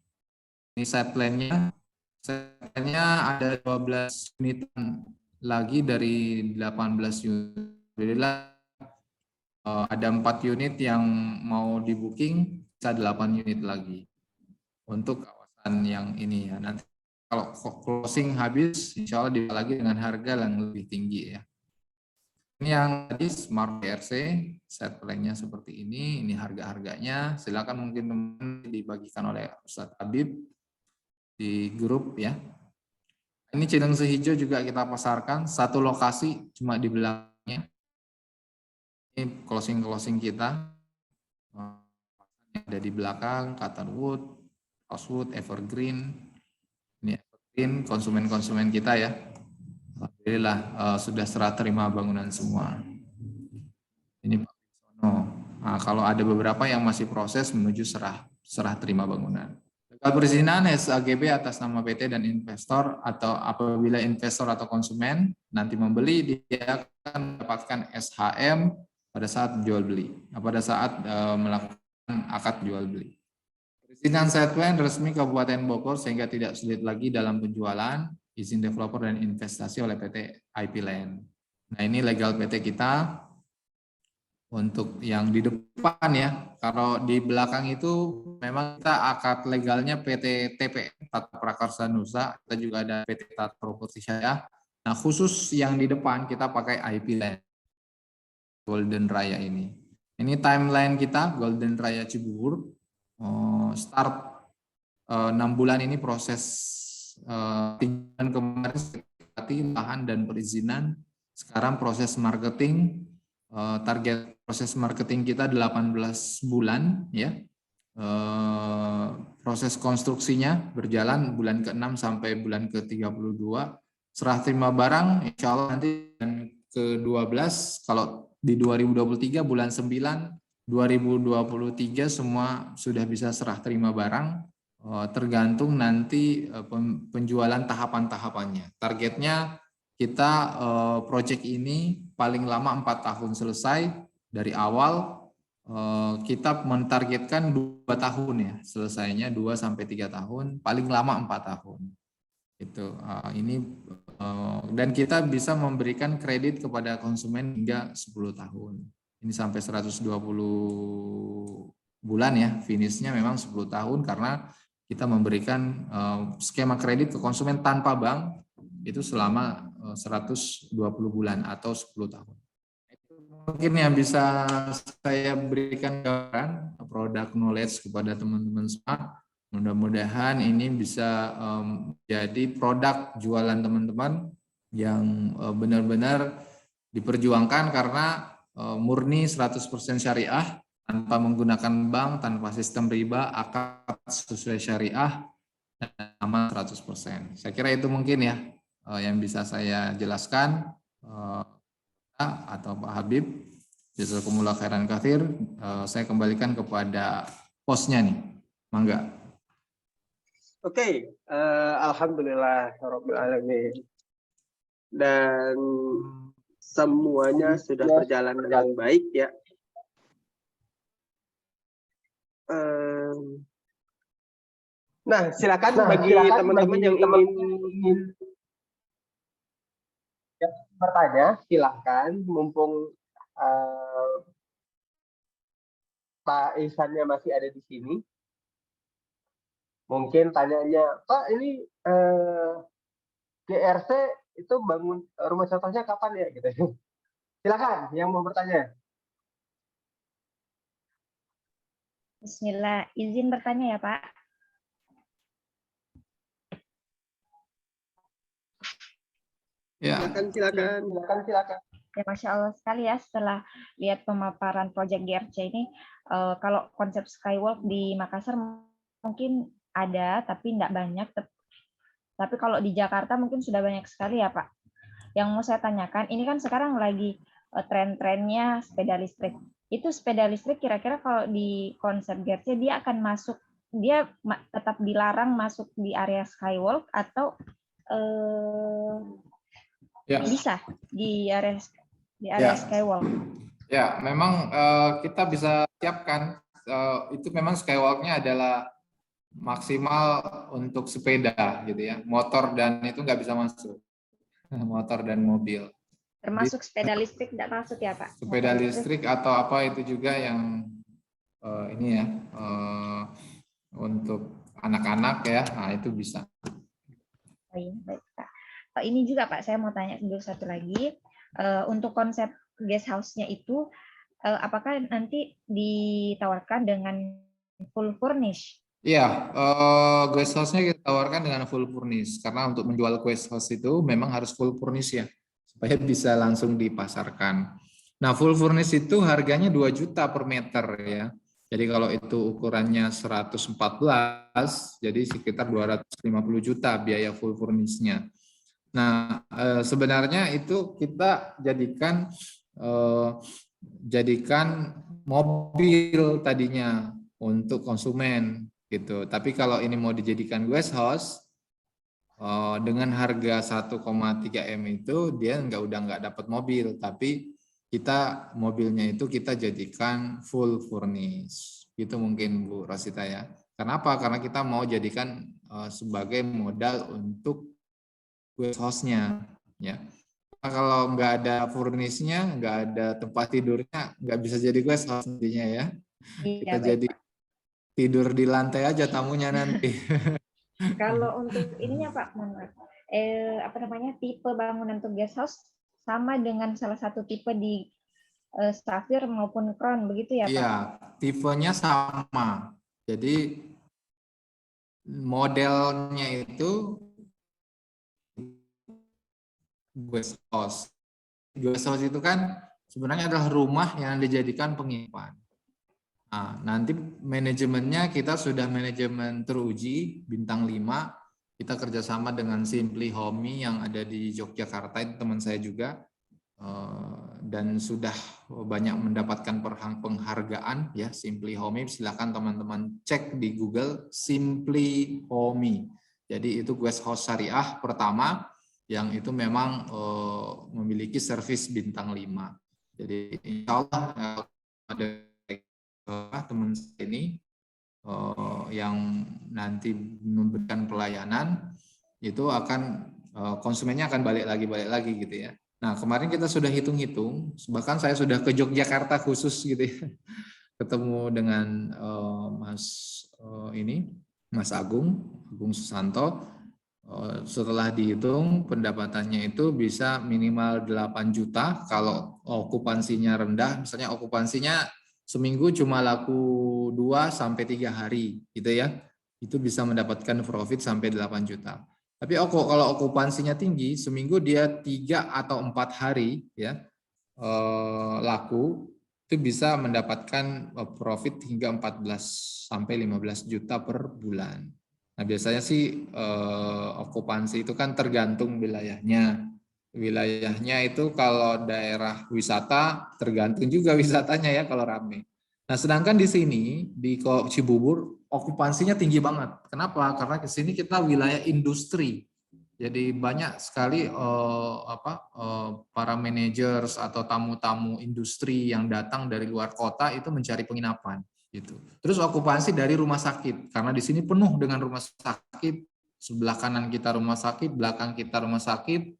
Ini set plan-nya. Set plan-nya ada 12 unit lagi dari 18 unit. Ada 4 unit yang mau di booking, bisa 8 unit lagi untuk kawasan yang ini ya. Nanti kalau closing habis, insya Allah dibalik lagi dengan harga yang lebih tinggi ya. Ini yang tadi Smart BRC, set plan-nya seperti ini harga-harganya. Silakan mungkin teman dibagikan oleh Ustadz Habib di grup ya. Ini Cilengsi Hijau juga kita pasarkan, satu lokasi cuma di belakangnya. Ini closing kita ada di belakang, Cottonwood, Rosewood, Evergreen. Ini Evergreen konsumen-konsumen kita ya. Alhamdulillah sudah serah terima bangunan semua. Ini Pak Sono. Nah, kalau ada beberapa yang masih proses menuju serah terima bangunan. Legal perizinan SAGB atas nama PT dan investor, atau apabila investor atau konsumen nanti membeli, dia akan mendapatkan SHM pada saat jual beli, pada saat melakukan akad jual beli. Perizinan site plan resmi Kabupaten Bogor sehingga tidak sulit lagi dalam penjualan, izin developer dan investasi oleh PT IP Land. Nah, ini legal PT kita. untuk yang di depan ya. Kalau di belakang itu memang kita akad legalnya PT TPN Tata Prakarsa Nusa, kita juga ada PT Tata Properti Syariah. Nah, khusus yang di depan kita pakai IP Land Golden Raya ini. Ini timeline kita Golden Raya Cibubur. Start 6 bulan ini proses tinggal kemarin lahan dan perizinan. Sekarang proses marketing, target proses marketing kita 18 bulan ya. Proses konstruksinya berjalan bulan ke-6 sampai bulan ke-32. Serah terima barang insya Allah nanti bulan ke-12, kalau di 2023 bulan 9 2023 semua sudah bisa serah terima barang, tergantung nanti penjualan tahapan-tahapannya. Targetnya kita proyek ini paling lama 4 tahun selesai. Dari awal kita mentargetkan 2 tahun ya, selesainya 2 sampai 3 tahun, paling lama 4 tahun. Itu ini dan kita bisa memberikan kredit kepada konsumen hingga 10 tahun. Ini sampai 120 bulan ya, finishnya memang 10 tahun karena kita memberikan skema kredit ke konsumen tanpa bank itu selama 120 bulan atau 10 tahun. Itu mungkin yang bisa saya berikan gambaran produk knowledge kepada teman-teman semua. Mudah-mudahan ini bisa jadi produk jualan teman-teman yang benar-benar diperjuangkan karena murni 100% syariah, tanpa menggunakan bank, tanpa sistem riba, akad sesuai syariah, dan aman 100%. Saya kira itu mungkin ya yang bisa saya jelaskan atau Pak Habib. Jazakumullah khairan katsir. Saya kembalikan kepada hostnya nih. Mangga. Oke, alhamdulillah rabbil alamin. Dan semuanya sudah berjalan dengan baik ya. Nah, silakan bagi teman-teman yang ingin bertanya, silakan mumpung Pak Ihsannya masih ada di sini. Mungkin tanyanya, Pak ini GRC itu bangun rumah contohnya kapan ya gitu. Silakan yang mau bertanya. Bismillah, izin bertanya ya Pak. Ya. Silakan. Ya, Masya Allah sekali ya setelah lihat pemaparan proyek GRC ini. Kalau konsep Skywalk di Makassar mungkin ada, tapi tidak banyak. Tapi kalau di Jakarta mungkin sudah banyak sekali ya Pak. Yang mau saya tanyakan, ini kan sekarang lagi tren-trennya sepeda listrik. Itu sepeda listrik kira-kira kalau di konsep GRC dia akan masuk, dia tetap dilarang masuk di area Skywalk atau bisa di area Skywalk? Ya, memang kita bisa siapkan itu memang Skywalk-nya adalah maksimal untuk sepeda gitu ya, motor dan itu nggak bisa masuk, motor dan mobil. Termasuk sepeda listrik tidak masuk ya Pak? Sepeda listrik atau apa itu juga yang ini ya untuk anak-anak ya, nah itu bisa. Baik, Pak. Ini juga Pak, saya mau tanya dulu satu lagi, untuk konsep guest house-nya itu apakah nanti ditawarkan dengan full furnish? Iya, guest house-nya kita tawarkan dengan full furnish karena untuk menjual guest house itu memang harus full furnish ya supaya bisa langsung dipasarkan. Nah, full furnish itu harganya 2 juta per meter ya. Jadi kalau itu ukurannya 114, jadi sekitar 250 juta biaya full furnish-nya. Nah, sebenarnya itu kita jadikan mobil tadinya untuk konsumen gitu. Tapi kalau ini mau dijadikan guest house dengan harga 1,3 M itu dia udah nggak dapat mobil, tapi kita mobilnya itu kita jadikan full furnish. Gitu mungkin Bu Rosita ya. Kenapa? Karena kita mau jadikan sebagai modal untuk guest house-nya ya. kalau nggak ada furnisnya, nggak ada tempat tidurnya, nggak bisa jadi guest house nantinya ya. Iya, Kita baik, jadi Pak. tidur di lantai aja tamunya nanti. Kalau untuk ininya Pak, mohon maaf. Apa namanya, tipe bangunan untuk guest house sama dengan salah satu tipe di Sapphire maupun Crown, begitu ya Iya, Pak? tipenya sama. Jadi modelnya itu guest house. Guest house itu kan sebenarnya adalah rumah yang dijadikan penginapan. Nah, nanti manajemennya kita sudah manajemen teruji bintang 5. Kita kerjasama dengan Simply Homey yang ada di Yogyakarta, itu teman saya juga. Dan sudah banyak mendapatkan penghargaan ya Simply Homey. Silakan teman-teman cek di Google Simply Homey. Jadi itu guest house syariah pertama yang itu memang memiliki servis bintang 5. Jadi insya Allah ada teman saya ini yang nanti memberikan pelayanan itu akan konsumennya akan balik lagi gitu ya. Nah, kemarin kita sudah hitung-hitung, bahkan saya sudah ke Yogyakarta khusus gitu ya, ketemu dengan Mas Agung Susanto. Setelah dihitung pendapatannya itu bisa minimal 8 juta kalau okupansinya rendah, misalnya okupansinya seminggu cuma laku 2 sampai 3 hari gitu ya. Itu bisa mendapatkan profit sampai 8 juta. Tapi kalau okupansinya tinggi, seminggu dia 3 atau 4 hari ya laku, itu bisa mendapatkan profit hingga 14 sampai 15 juta per bulan. Nah, biasanya sih okupansi itu kan tergantung wilayahnya. Wilayahnya itu kalau daerah wisata tergantung juga wisatanya ya kalau ramai. Nah, sedangkan di sini di Cibubur okupansinya tinggi banget. Kenapa? Karena di sini kita wilayah industri. Jadi banyak sekali para managers atau tamu-tamu industri yang datang dari luar kota itu mencari penginapan gitu. Terus okupansi dari rumah sakit karena di sini penuh dengan rumah sakit, sebelah kanan kita rumah sakit, belakang kita rumah sakit,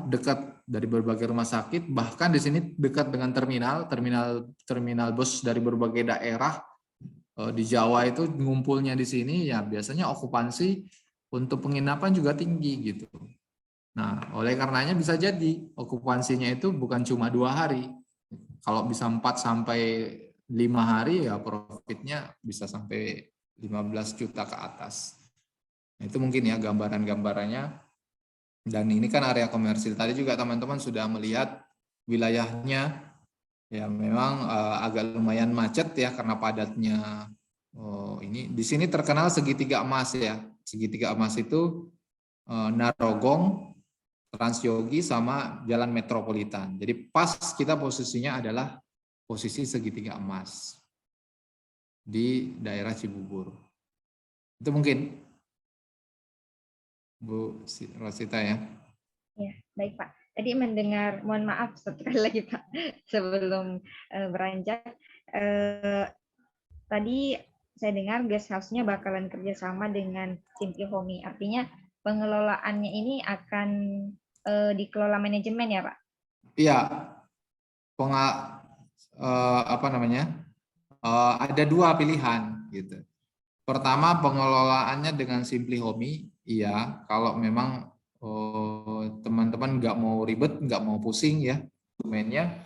dekat dari berbagai rumah sakit, bahkan di sini dekat dengan terminal bus dari berbagai daerah di Jawa itu ngumpulnya di sini ya biasanya okupansi untuk penginapan juga tinggi gitu. Nah, oleh karenanya bisa jadi okupansinya itu bukan cuma 2 hari. Kalau bisa 4 sampai 5 hari ya profitnya bisa sampai 15 juta ke atas. Nah, itu mungkin ya gambaran-gambarannya. Dan ini kan area komersil. Tadi juga teman-teman sudah melihat wilayahnya ya memang agak lumayan macet ya karena padatnya. Ini di sini terkenal segitiga emas ya. Segitiga emas itu Narogong, Transyogi sama Jalan Metropolitan. Jadi pas kita posisinya adalah posisi segitiga emas di daerah Cibubur. Itu mungkin Bu Rosita ya. Ya, baik Pak. Tadi mendengar, mohon maaf sekali lagi Pak, sebelum beranjak. Tadi saya dengar guest house-nya bakalan kerjasama dengan Simply Homey. Artinya pengelolaannya ini akan dikelola manajemen ya Pak? Iya, ada 2 pilihan gitu. Pertama pengelolaannya dengan Simply Homey, iya. Kalau memang teman-teman nggak mau ribet, nggak mau pusing ya, dokumennya,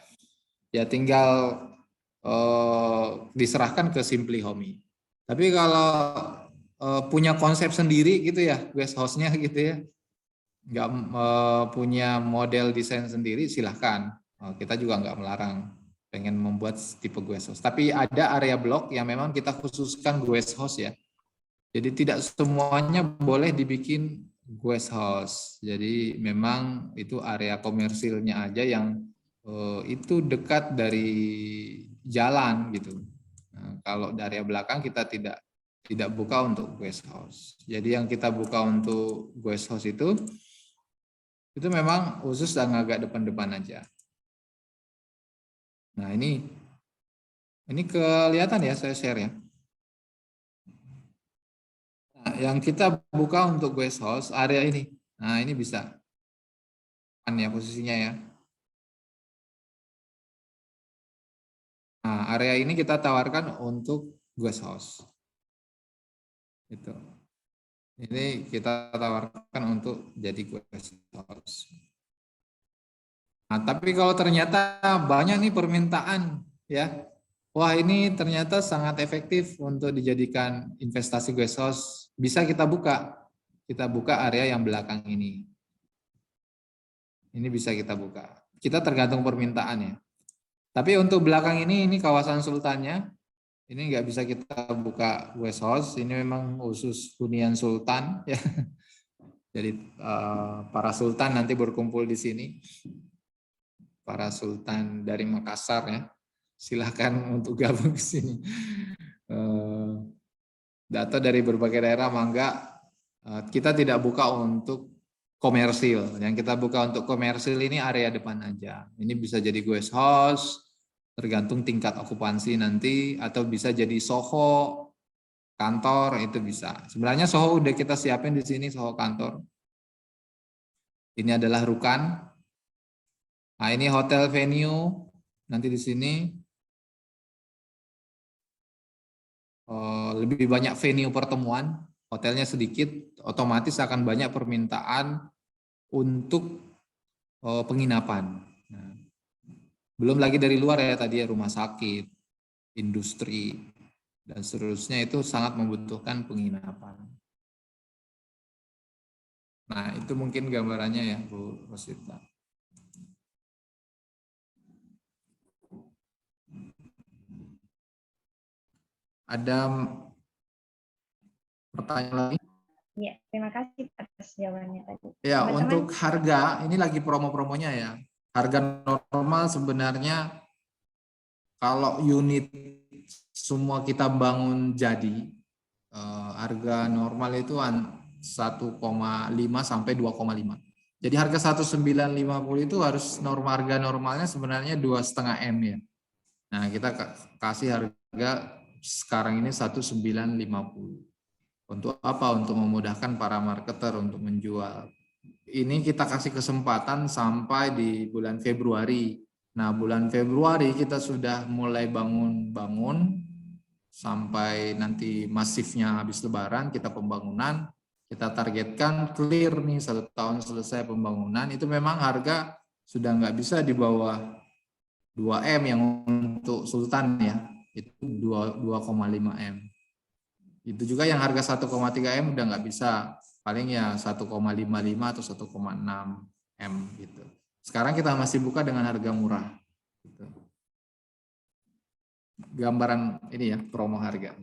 ya tinggal diserahkan ke Simply Homey. Tapi kalau punya konsep sendiri gitu ya, guest house-nya gitu ya, nggak punya model desain sendiri, silahkan. Kita juga nggak melarang pengen membuat tipe guest house. Tapi ada area blok yang memang kita khususkan guest house ya. Jadi tidak semuanya boleh dibikin guest house. Jadi memang itu area komersilnya aja yang itu dekat dari jalan gitu. Nah, kalau dari area belakang kita tidak buka untuk guest house. Jadi yang kita buka untuk guest house itu memang khusus dan agak depan-depan aja. Nah ini kelihatan ya, saya share ya. Nah, yang kita buka untuk guest house area ini. Nah ini bisa. ya posisinya ya. Nah, area ini kita tawarkan untuk guest house. Itu. Ini kita tawarkan untuk jadi guest house. Nah, tapi kalau ternyata banyak nih permintaan, ya, wah ini ternyata sangat efektif untuk dijadikan investasi guest house, bisa kita buka area yang belakang ini. Ini bisa kita buka. Kita tergantung permintaannya. Tapi untuk belakang ini kawasan sultannya, ini nggak bisa kita buka guest house. Ini memang khusus hunian sultan, ya. Jadi para sultan nanti berkumpul di sini. Para sultan dari Makassar ya, silakan untuk gabung di sini. Data dari berbagai daerah mangga, kita tidak buka untuk komersil. Yang kita buka untuk komersil ini area depan aja. Ini bisa jadi guest house, tergantung tingkat okupansi nanti, atau bisa jadi Soho, kantor, itu bisa. Sebenarnya Soho udah kita siapin di sini, Soho kantor. Ini adalah Rukan. Nah, ini hotel venue, nanti di sini lebih banyak venue pertemuan, hotelnya sedikit, otomatis akan banyak permintaan untuk penginapan. Nah, belum lagi dari luar ya tadi ya, rumah sakit, industri, dan seterusnya itu sangat membutuhkan penginapan. Nah, itu mungkin gambarannya ya, Bu Rosita. Ada pertanyaan lagi? Ya, terima kasih atas jawabannya tadi. Ya, Teman-teman, untuk harga, ini lagi promo-promonya ya. Harga normal sebenarnya kalau unit semua kita bangun jadi, harga normal itu 1,5 sampai 2,5. Jadi harga 1.950 itu harus harga normalnya sebenarnya 2,5 M ya. Nah, kita kasih harga sekarang ini 1.950. Untuk apa? Untuk memudahkan para marketer untuk menjual. Ini kita kasih kesempatan sampai di bulan Februari. Nah, bulan Februari kita sudah mulai bangun sampai nanti masifnya habis Lebaran kita pembangunan. Kita targetkan clear nih 1 tahun selesai pembangunan. Itu memang harga sudah nggak bisa di bawah 2 M yang untuk Sultan ya. Itu 2,5 M. Itu juga yang harga 1,3 M udah nggak bisa, paling ya 1,55 atau 1,6 M gitu. Sekarang kita masih buka dengan harga murah. Gitu. Gambaran ini ya, promo harga.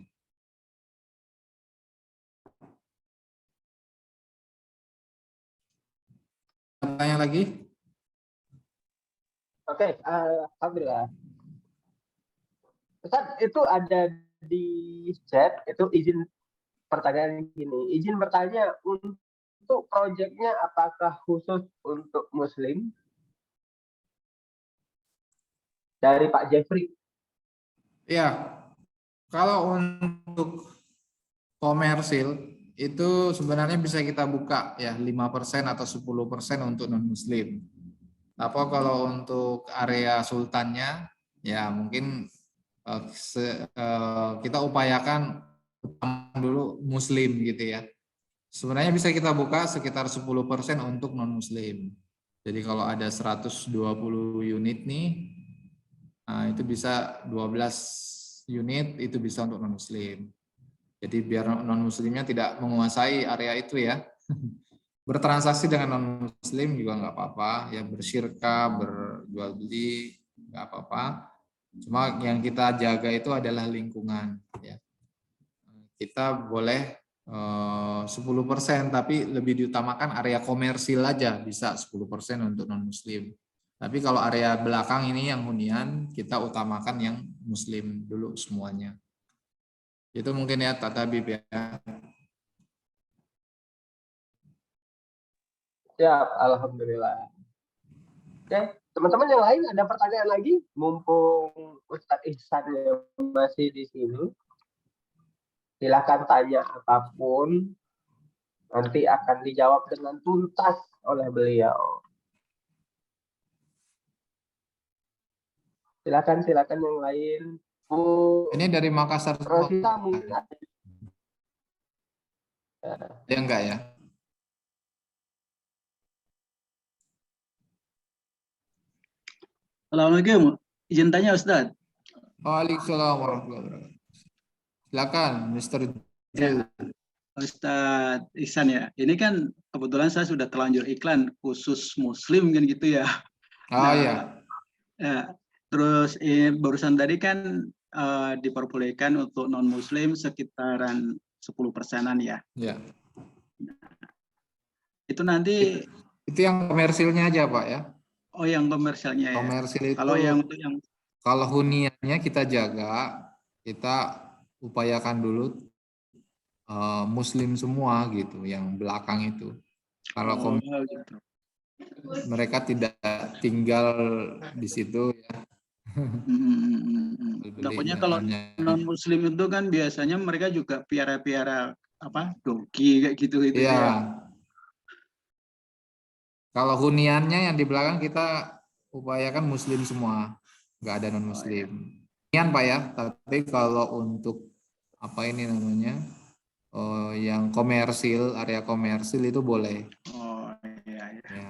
Tanya lagi? Oke, alhamdulillah. Ustaz, itu ada di chat, itu izin pertanyaan gini. Izin bertanya, untuk proyeknya apakah khusus untuk Muslim? Dari Pak Jeffrey. Ya, kalau untuk komersil itu sebenarnya bisa kita buka ya 5% atau 10% untuk non muslim. Apa kalau untuk area sultannya ya mungkin kita upayakan dulu muslim gitu ya. Sebenarnya bisa kita buka sekitar 10% untuk non muslim. Jadi kalau ada 120 unit nih, nah itu bisa 12 unit itu bisa untuk non muslim. Jadi biar non muslimnya tidak menguasai area itu ya. Bertransaksi dengan non muslim juga nggak apa-apa, ya bersyirka, berjual beli nggak apa-apa. Cuma yang kita jaga itu adalah lingkungan ya. Kita boleh 10%, tapi lebih diutamakan area komersil aja bisa 10% untuk non muslim. Tapi kalau area belakang ini yang hunian kita utamakan yang muslim dulu semuanya. Itu mungkin ya Tata Bib ya. Siap, alhamdulillah. Oke, teman-teman yang lain ada pertanyaan lagi? Mumpung Ustadz Ihsan masih di sini, silakan tanya apapun, nanti akan dijawab dengan tuntas oleh beliau. Silakan yang lain. Bu Ini dari Makassar semua. Rosita mungkin ada. Ya enggak ya? Assalamualaikum. Izin tanya Ustadz. Waalaikumsalam warahmatullahi wabarakatuh. Silakan, Mr. Jul. Ustadz Ihsan ya. Ini kan kebetulan saya sudah terlanjur iklan khusus Muslim kan gitu ya. Oh ya. Ya. Terus barusan tadi kan diperbolehkan untuk non Muslim sekitaran 10%-an ya. Ya. Itu nanti Itu yang komersilnya aja Pak ya. oh yang komersialnya ya. Komersil itu Kalau yang untuk yang kalau huniannya kita jaga, kita upayakan dulu Muslim semua gitu, yang belakang itu. Kalau gitu. mereka tidak tinggal di situ ya. Takutnya kalau non Muslim itu kan biasanya mereka juga piara-piara apa dogi kayak gitu ya. ya. Kalau huniannya yang di belakang kita upayakan Muslim semua, nggak ada non Muslim. Hunian Pak ya, tapi kalau untuk apa ini namanya yang komersil, area komersil itu boleh. Oh iya. Ya,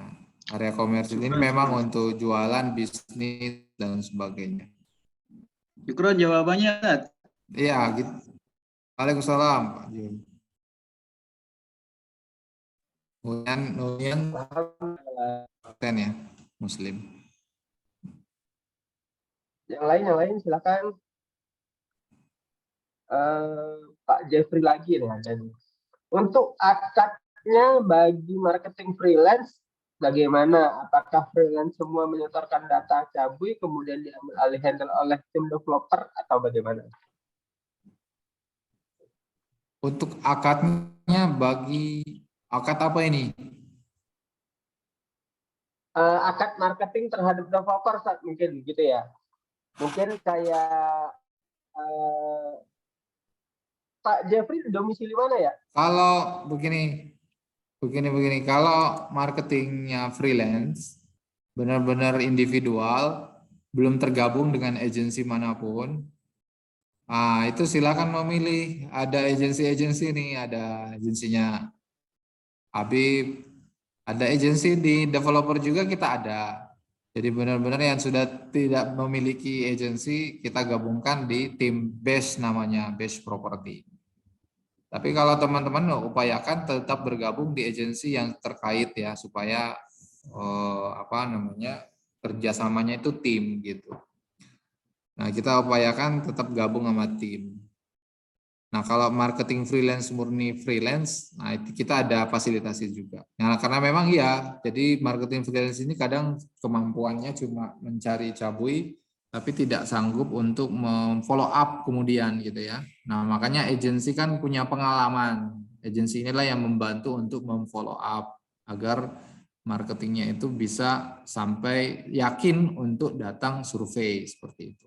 area komersil ini memang untuk jualan, bisnis dan sebagainya. Syukron jawabannya, Tad. Iya, gitu. Waalaikumsalam Pak Jun. Hunian ya, Muslim. Yang lain silakan. Pak Jeffrey lagi nih. Dan untuk akadnya bagi marketing freelance bagaimana? Apakah freelance semua menyetorkan data cabui kemudian diambil alih handle oleh tim developer atau bagaimana? Untuk akadnya bagi akad apa ini? Akad marketing terhadap developer mungkin gitu ya. Mungkin kayak Pak Jeffrey domisili mana ya? Kalau begini, kalau marketingnya freelance, benar-benar individual, belum tergabung dengan agensi manapun, itu silakan memilih. Ada agensi-agensi nih, ada agensinya Habib, ada agensi di developer juga kita ada. Jadi benar-benar yang sudah tidak memiliki agensi, kita gabungkan di tim base namanya, base property. Tapi kalau teman-teman upayakan tetap bergabung di agensi yang terkait ya, supaya kerjasamanya itu tim gitu. Nah, kita upayakan tetap gabung sama tim. Nah, kalau marketing freelance murni freelance, nah itu kita ada fasilitasi juga. Nah, karena memang iya, jadi marketing freelance ini kadang kemampuannya cuma mencari cabui, tapi tidak sanggup untuk follow up kemudian gitu ya. Nah, makanya agensi kan punya pengalaman. Agensi inilah yang membantu untuk follow up agar marketingnya itu bisa sampai yakin untuk datang survei seperti itu.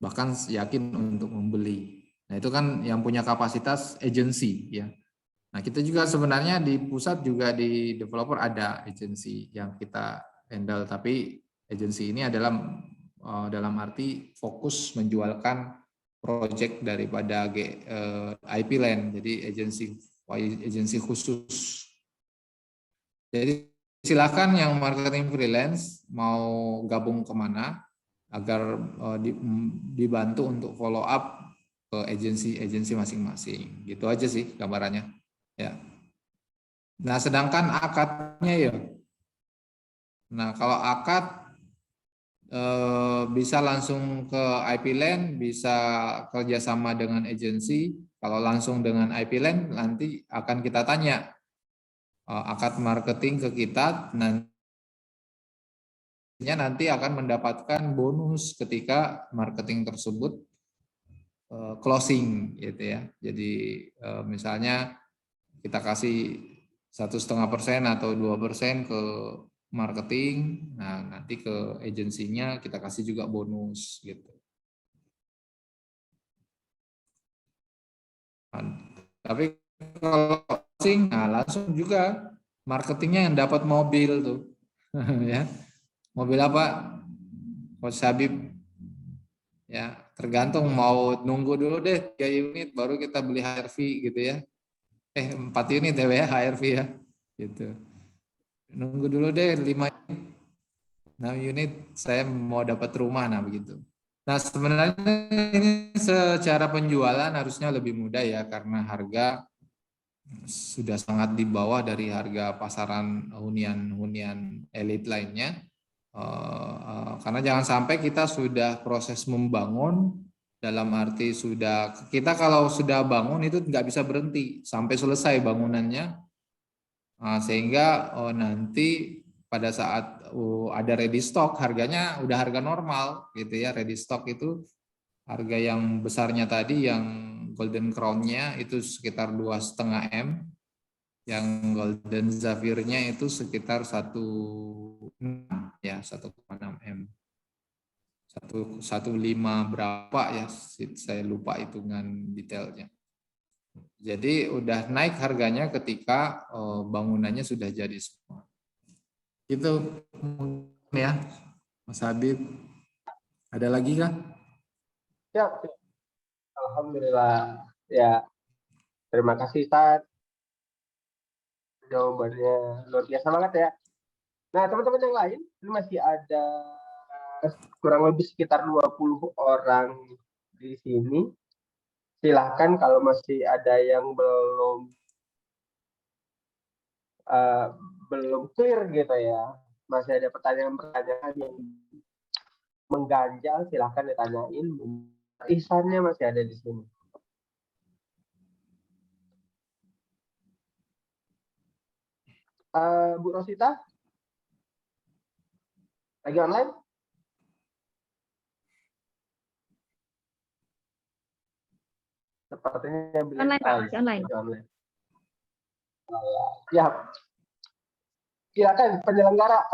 Bahkan yakin untuk membeli. Nah, itu kan yang punya kapasitas agensi ya. Nah, kita juga sebenarnya di pusat juga di developer ada agensi yang kita handle, tapi agensi ini adalah dalam arti fokus menjualkan project daripada IP Land, jadi agensi khusus. Jadi silakan yang marketing freelance mau gabung kemana agar dibantu untuk follow up ke agensi masing-masing. Gitu aja sih gambarannya. Ya. Nah, sedangkan akadnya ya. Nah, kalau akad bisa langsung ke IP Land, bisa kerjasama dengan agensi. Kalau langsung dengan IP Land, nanti akan kita tanya akad marketing ke kita, nanti akan mendapatkan bonus ketika marketing tersebut closing gitu ya. Jadi misalnya kita kasih 1,5% atau 2% ke marketing, nah nanti ke agensinya kita kasih juga bonus gitu. Tapi kalau closing, nah langsung juga marketingnya yang dapat mobil tuh, ya. Mobil apa, Coach Habib? Ya, tergantung mau nunggu dulu deh 3 unit baru kita beli HRV gitu ya. 4 unit ya HRV ya. Gitu. Nunggu dulu deh 5 6 unit saya mau dapat rumah nah begitu. Nah, sebenarnya ini secara penjualan harusnya lebih mudah ya karena harga sudah sangat di bawah dari harga pasaran hunian-hunian elit lainnya. Karena jangan sampai kita sudah proses membangun dalam arti sudah kita kalau sudah bangun itu nggak bisa berhenti sampai selesai bangunannya. Sehingga nanti pada saat ada ready stock harganya udah harga normal gitu ya. Ready stock itu harga yang besarnya tadi yang Golden Crown-nya itu sekitar 2,5 M, yang Golden Zafir-nya itu sekitar 1,6 ya, 1,6 M. 1,15 berapa ya, saya lupa hitungan detailnya. Jadi udah naik harganya ketika bangunannya sudah jadi semua. Itu ya, Mas Habib. Ada lagi kah? Ya, alhamdulillah. Ya, terima kasih Ustaz. Jawabannya luar biasa banget ya. Nah, teman-teman yang lain, ini masih ada kurang lebih sekitar 20 orang di sini. Silahkan kalau masih ada yang belum clear gitu ya, masih ada pertanyaan-pertanyaan yang mengganjal, silahkan ditanyain. Ihsannya masih ada di sini. Bu Rosita, lagi online? Sepertinya Online, Pak, masih online. online. Ya, silakan penyelenggara.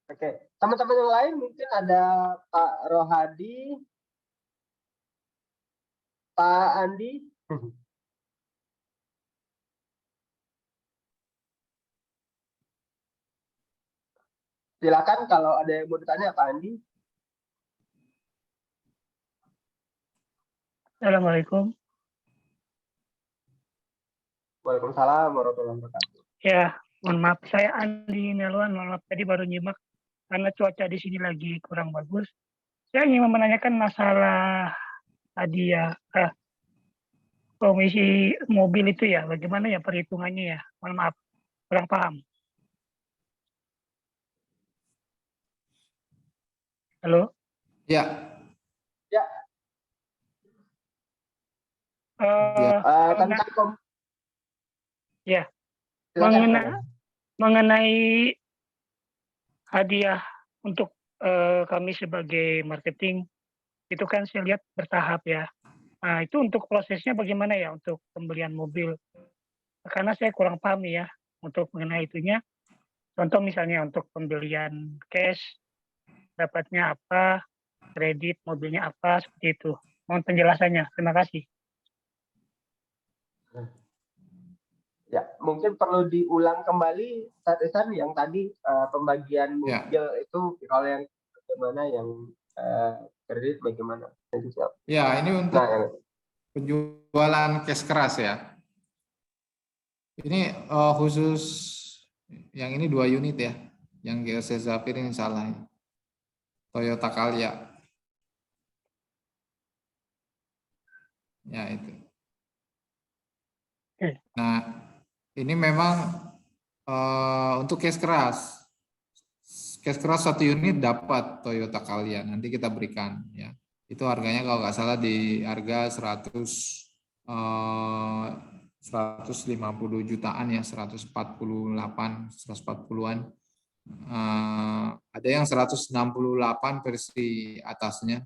Oke, teman-teman yang lain mungkin ada Pak Rohadi, Pak Andi. Silakan kalau ada yang mau ditanya Pak Andi. Assalamualaikum. Waalaikumsalam warahmatullahi wabarakatuh. Ya, mohon maaf saya Andi Nelwan, mohon maaf tadi baru nyimak karena cuaca di sini lagi kurang bagus. Saya ingin menanyakan masalah hadiah komisi mobil itu ya, bagaimana ya perhitungannya ya? Mohon maaf, kurang paham. Halo? Ya. Ya. Tentang ya. Silakan. Mengenai hadiah untuk kami sebagai marketing itu kan saya lihat bertahap ya. Nah, itu untuk prosesnya bagaimana ya untuk pembelian mobil? Karena saya kurang paham ya untuk mengenai itunya. Contoh misalnya untuk pembelian cash, dapatnya apa, kredit mobilnya apa, seperti itu. Mohon penjelasannya. Terima kasih. Ya, mungkin perlu diulang kembali Ustaz yang tadi pembagian mobil itu kalau yang bagaimana, yang kredit bagaimana? Ya, ini untuk penjualan cash keras ya. Ini khusus yang ini 2 unit ya, yang GLC Zafir ini salah. Toyota Calya. Ya itu. Nah, ini memang untuk cash keras. Cash keras 1 unit dapat Toyota Calya. Nanti kita berikan ya. Itu harganya kalau nggak salah di harga 150 jutaan ya, 140-an. Ada yang 168 versi atasnya.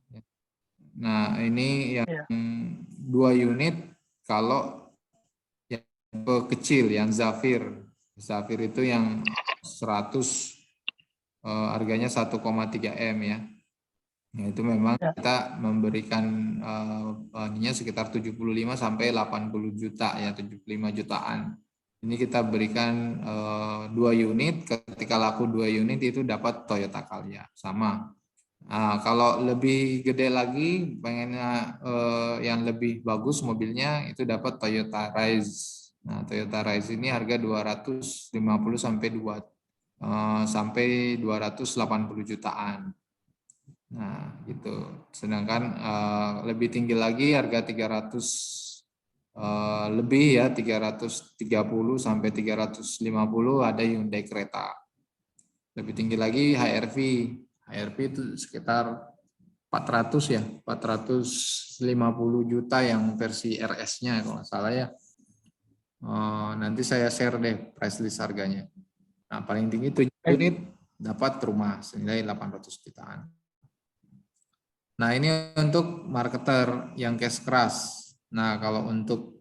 Nah, ini yang 2 unit kalau yang kecil yang Zafir itu yang 100 harganya 1,3 M ya. Ya, itu memang Ya. kita memberikan ininya sekitar 75 sampai 80 juta ya, 75 jutaan. Ini kita berikan 2 unit, ketika laku 2 unit itu dapat Toyota Calya sama. Nah, kalau lebih gede lagi, pengennya yang lebih bagus mobilnya itu dapat Toyota Rise. Nah, Toyota Rise ini harga 250 sampai 280 jutaan. Nah, gitu. Sedangkan lebih tinggi lagi harga 300 lebih ya, 330 sampai 350 ada Hyundai Creta. Lebih tinggi lagi HRV. HRV itu sekitar 400 ya, 450 juta yang versi RS-nya kalau nggak salah ya. Nanti saya share deh price list harganya. Nah, paling tinggi 7 unit dapat rumah senilai 800 jutaan. Nah, ini untuk marketer yang cash keras. Nah, kalau untuk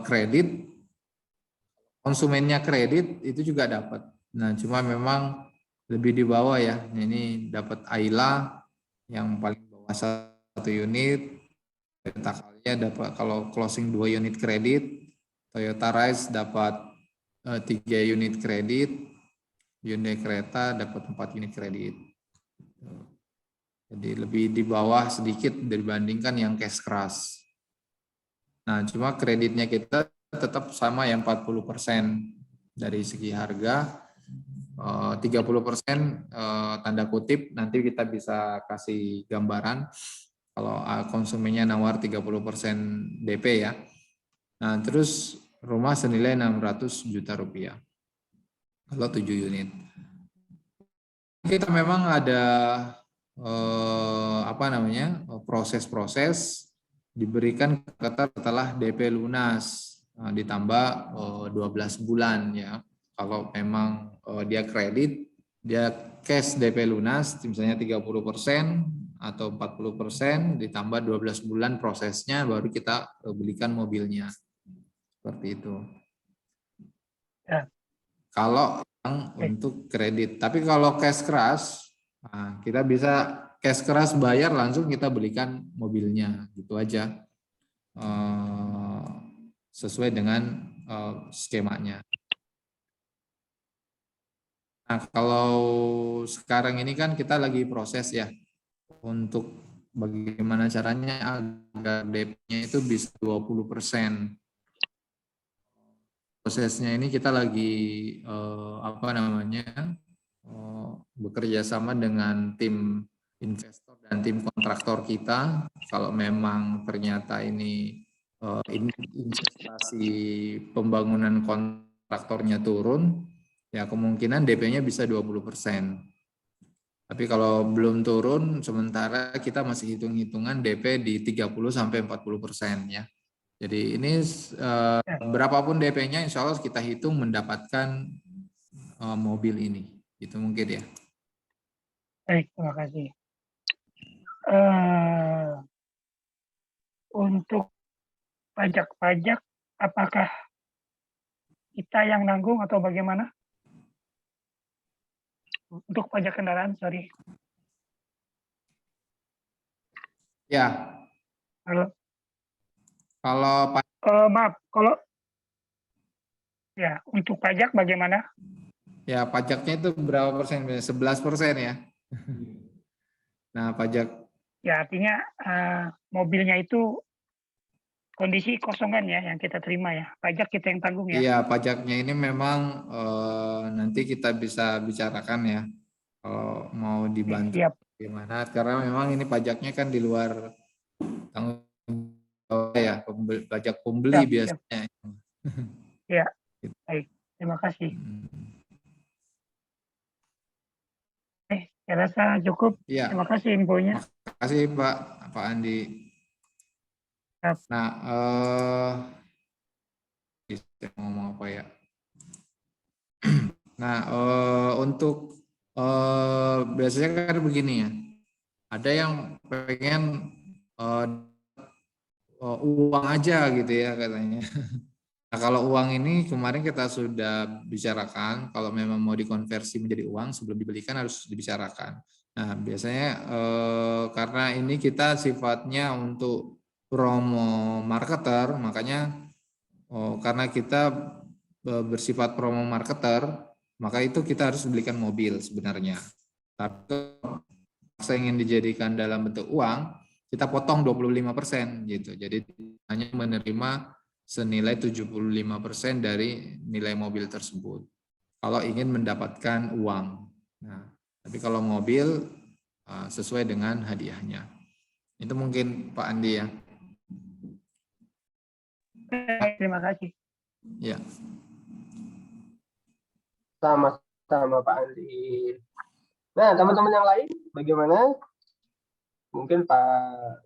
kredit, konsumennya kredit itu juga dapat. Nah, cuma memang lebih di bawah ya. Ini dapat Ayla yang paling bawah 1 unit. Toyota Calya dapat kalau closing 2 unit kredit. Toyota Rise dapat 3 unit kredit. Hyundai Creta dapat 4 unit kredit. Jadi lebih di bawah sedikit dibandingkan yang cash keras. Nah, cuma kreditnya kita tetap sama yang 40% dari segi harga, 30% tanda kutip, nanti kita bisa kasih gambaran kalau konsumennya nawar 30% DP ya. Nah, terus rumah senilai 600 juta rupiah kalau 7 unit. Kita memang ada proses-proses diberikan setelah DP lunas ditambah 12 bulan ya. Kalau memang dia kredit, dia cash DP lunas misalnya 30% atau 40% ditambah 12 bulan prosesnya baru kita belikan mobilnya. Seperti itu. Ya. Kalau yang untuk kredit, tapi kalau cash keras, nah, kita bisa cash keras bayar langsung kita belikan mobilnya, gitu aja, sesuai dengan skemanya. Nah, kalau sekarang ini kan kita lagi proses ya, untuk bagaimana caranya agar DP-nya itu bisa 20%. Prosesnya ini kita lagi bekerja sama dengan tim investor dan tim kontraktor kita. Kalau memang ternyata ini investasi pembangunan kontraktornya turun, ya kemungkinan DP-nya bisa 20%. Tapi kalau belum turun, sementara kita masih hitung-hitungan DP di 30-40% ya. Jadi ini berapapun DP-nya insya Allah kita hitung mendapatkan mobil ini. Itu mungkin ya. Baik, terima kasih. Untuk pajak-pajak, apakah kita yang nanggung atau bagaimana? Untuk pajak kendaraan, sorry. Ya. Halo. Kalau maaf, kalau ya untuk pajak bagaimana? ya pajaknya itu berapa persen? 11% ya. Nah, pajak. Ya artinya mobilnya itu kondisi kosongan ya yang kita terima ya. Pajak kita yang tanggung ya. Iya, pajaknya ini memang nanti kita bisa bicarakan ya. Kalau mau dibantu gimana? Karena memang ini pajaknya kan di luar tanggung jawab ya, pajak pembeli biasanya. Ya, baik. Terima kasih. Saya rasa cukup. Ya. Terima kasih infonya. Terima kasih Pak Andi. Nah, ngomong apa ya? Nah, untuk biasanya kan begini ya. Ada yang pengen uang aja gitu ya katanya. Nah, kalau uang ini kemarin kita sudah bicarakan, kalau memang mau dikonversi menjadi uang sebelum dibelikan harus dibicarakan. Nah, biasanya karena ini kita sifatnya untuk promo marketer, makanya karena kita bersifat promo marketer, maka itu kita harus belikan mobil sebenarnya. Tapi kalau ingin dijadikan dalam bentuk uang, kita potong 25% gitu. Jadi hanya menerima senilai 75% dari nilai mobil tersebut. Kalau ingin mendapatkan uang. Nah, tapi kalau mobil sesuai dengan hadiahnya. Itu mungkin Pak Andi ya. Terima kasih. Ya. Sama-sama Pak Andi. Nah, teman-teman yang lain bagaimana? Mungkin Pak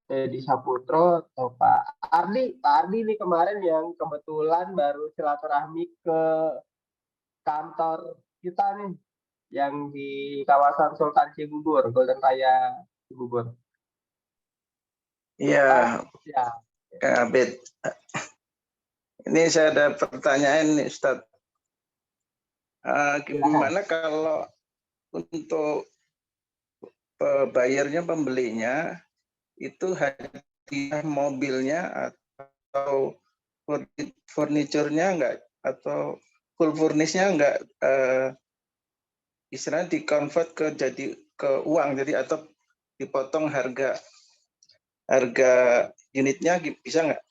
Edi Saputro atau Pak Ardi. Pak Ardi ini kemarin yang kebetulan baru silaturahmi ke kantor kita nih, yang di kawasan Sultan Cibubur, Golden Raya Cibubur. Iya, Ya, Kang Abid. Ini saya ada pertanyaan nih, Ustadz. Gimana kalau untuk bayarnya, pembelinya, itu hadiah mobilnya atau furniturnya enggak, atau full furnish-nya enggak, istilahnya di-convert ke uang, jadi atau dipotong harga unitnya, bisa nggak?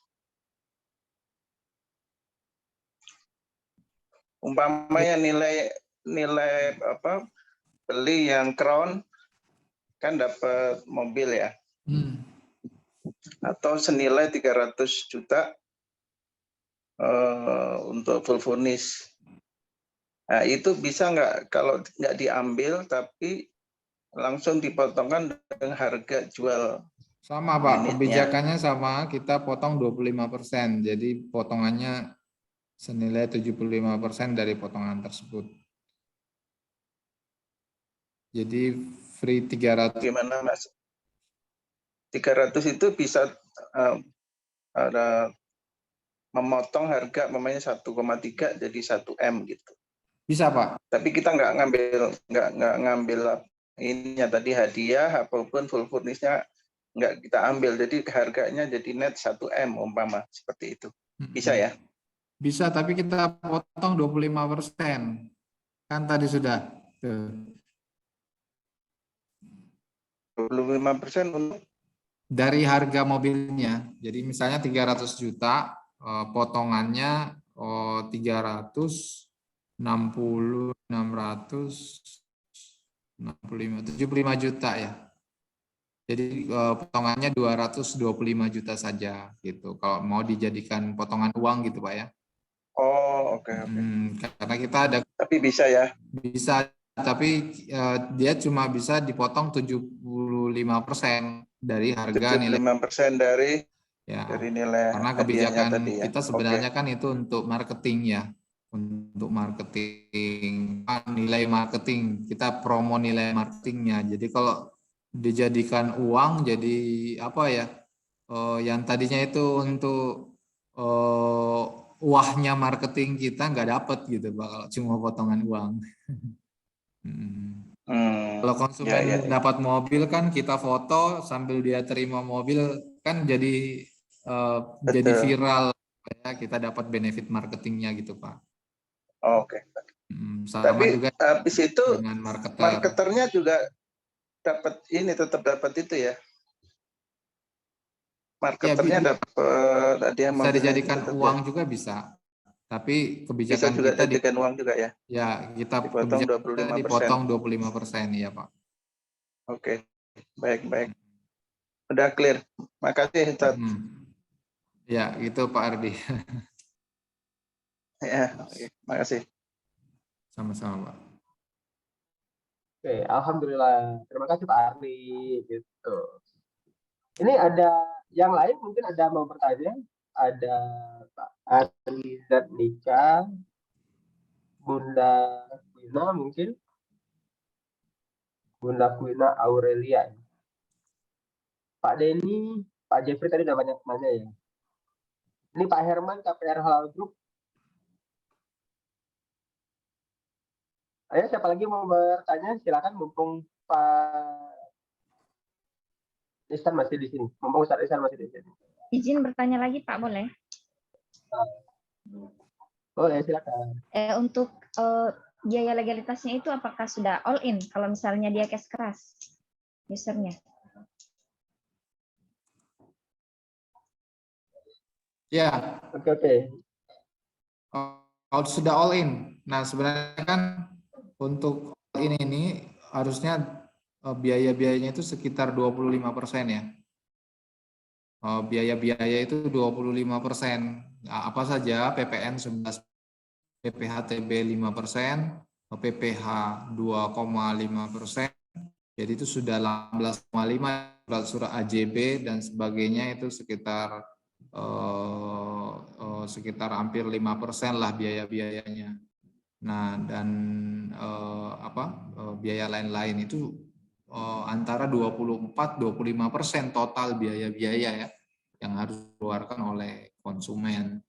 Umpamanya nilai apa, beli yang Crown kan dapat mobil ya, atau senilai 300 juta untuk full furnish. Nah, itu bisa nggak kalau nggak diambil tapi langsung dipotongkan dengan harga jual? Sama Pak, unitnya. kebijakannya sama, kita potong 25%. Jadi potongannya senilai 75% dari potongan tersebut. Jadi free 300. Gimana Mas? 300 itu bisa ada memotong harga namanya 1,3 jadi 1 M gitu. Bisa Pak. Tapi kita nggak ngambil ininya tadi, hadiah apapun full furnish-nya nggak kita ambil. Jadi harganya jadi net 1 M umpama seperti itu. Bisa ya? Bisa, tapi kita potong 25%. Kan tadi sudah. 25% untuk dari harga mobilnya. Jadi misalnya 300 juta, potongannya 300, 60, 600, 65, 75 juta ya. Jadi potongannya 225 juta saja gitu. Kalau mau dijadikan potongan uang gitu Pak ya. Oh, oke. Karena kita ada. Tapi bisa ya? Bisa, tapi dia cuma bisa dipotong 75% dari harga nilai. 75% dari nilai Karena hadiahnya kebijakan tadi ya. kita sebenarnya kan itu untuk marketing ya. Untuk marketing, nilai marketing. Kita promo nilai marketingnya. Jadi kalau dijadikan uang jadi apa ya? Yang tadinya itu untuk wahnya marketing kita nggak dapat gitu Pak, kalau cuma potongan uang. Kalau konsumen dapat mobil kan kita foto sambil dia terima mobil kan jadi viral ya, kita dapat benefit marketingnya gitu Pak. Oke. Sama tapi juga habis itu dengan marketernya juga dapat ini, tetap dapat itu ya. Marketernya ya, dapat hadiah bisa mobilnya dijadikan uang juga bisa. Tapi kebijakan bisa juga kita dijadikan uang juga ya. Ya, kita dipotong 25%. Dipotong 25% ya Pak. Oke. Baik. Udah clear. Makasih Ustaz. Ya, gitu Pak Ardi. Ya, makasih. Sama-sama Pak. Oke, alhamdulillah. Terima kasih Pak Ardi gitu. Ini ada yang lain mungkin ada mau bertanya? Ada Pak Ardi dan Nika, Bunda Wina mungkin, Bunda Wina Aurelia, Pak Denny, Pak Jeffrey tadi udah banyak nanya ya. Ini Pak Herman KPR Halal Group. Siapa lagi mau bertanya? Silakan, mumpung Pak Ihsan masih di sini. Mumpung Ustaz Ihsan masih di sini. Izin bertanya lagi Pak, boleh? Boleh, silakan. Untuk biaya legalitasnya itu apakah sudah all in kalau misalnya dia cash keras usernya? Ya, Oke. sudah all in. Nah, sebenarnya kan untuk all in ini harusnya biaya-biayanya itu sekitar 25% ya. Biaya-biaya itu 25%. Nah, apa saja? PPN 11, PPHTB 5%, PPH 2,5%. Jadi itu sudah 18,5, surat AJB dan sebagainya itu sekitar sekitar hampir 5% lah biaya-biayanya. Nah, dan biaya lain-lain itu antara 24-25% total biaya-biaya ya yang harus dikeluarkan oleh konsumen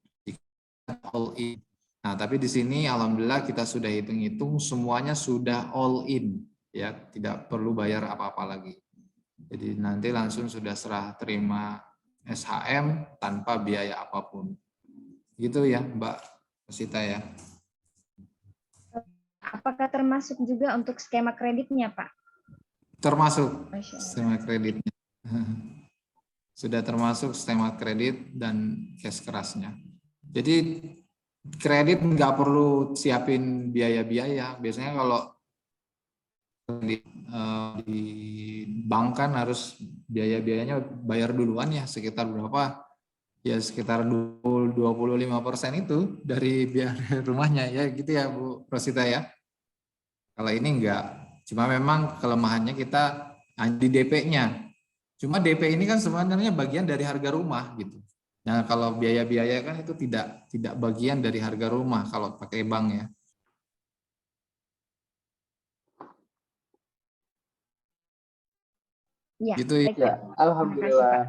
all in. Nah, tapi di sini alhamdulillah kita sudah hitung-hitung semuanya sudah all in ya, tidak perlu bayar apa-apa lagi. Jadi nanti langsung sudah serah terima SHM tanpa biaya apapun. Gitu ya, Mbak Sita ya. Apakah termasuk juga untuk skema kreditnya, Pak? Termasuk skema kreditnya. Sudah termasuk skema kredit dan cash kerasnya. Jadi kredit nggak perlu siapin biaya-biaya. Biasanya kalau kredit di bank kan harus biaya-biayanya bayar duluan ya, sekitar berapa? Ya sekitar 25% itu dari biaya rumahnya ya gitu ya Bu Rosita ya. Kalau ini enggak, cuma memang kelemahannya kita di DP-nya. Cuma DP ini kan sebenarnya bagian dari harga rumah gitu. Nah, kalau biaya-biaya kan itu tidak bagian dari harga rumah kalau pakai bank ya. Iya, Gitu ya. Alhamdulillah.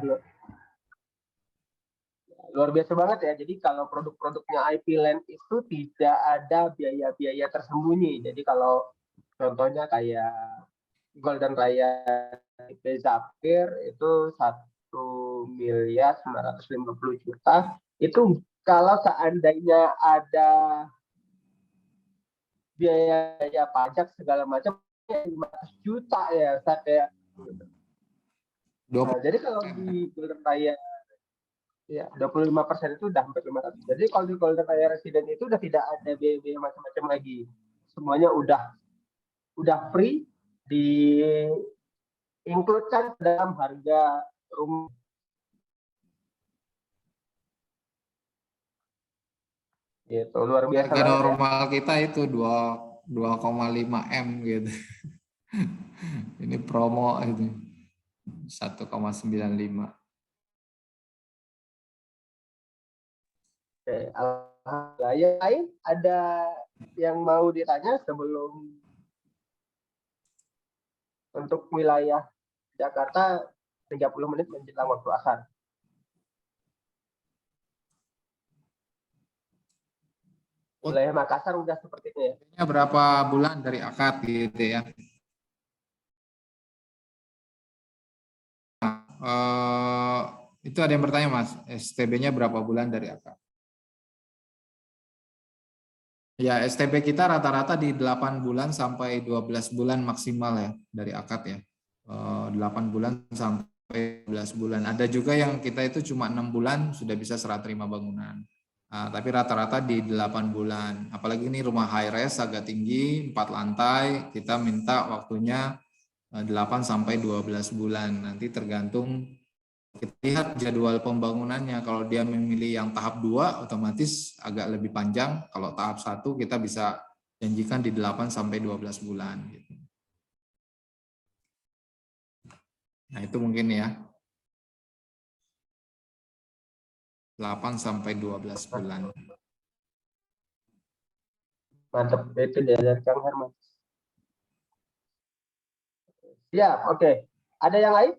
Luar biasa banget ya. Jadi kalau produk-produknya IP Land itu tidak ada biaya-biaya tersembunyi. Jadi kalau contohnya kayak Golden Raya IP Zafir itu 1.950.000.000 itu kalau seandainya ada biaya pajak segala macam 500 juta ya Ustaz ya. Nah, jadi kalau di Golden Raya ya 25% itu udah hampir 500. Jadi kalau di Golden Raya Resident itu udah tidak ada biaya-biaya macam-macam lagi. Semuanya udah free di include-kan dalam harga rumah. Gitu, luar biasa harga banget ya. normal kita itu 2,5 M gitu. Ini promo itu 1,95. Oke, alhamdulillah. Yang lain ada yang mau ditanya sebelum untuk wilayah Jakarta 30 menit menjelang waktu asar. Wilayah Makassar udah seperti itu ya. Berapa bulan dari akad gitu ya. Itu ada yang bertanya Mas, STB-nya berapa bulan dari akad? Ya, STB kita rata-rata di 8 bulan sampai 12 bulan maksimal ya dari akad ya. 8 bulan sampai 12 bulan. Ada juga yang kita itu cuma 6 bulan sudah bisa serah terima bangunan. Tapi rata-rata di 8 bulan. Apalagi ini rumah high rise agak tinggi, 4 lantai, kita minta waktunya 8 sampai 12 bulan. Nanti tergantung kita lihat jadwal pembangunannya. Kalau dia memilih yang tahap 2 otomatis agak lebih panjang. Kalau tahap 1 kita bisa janjikan di 8 sampai 12 bulan gitu. Nah, itu mungkin ya. 8 sampai 12 bulan. Mantap, itu dari Kang Herman. Ya, oke. Ada yang lain?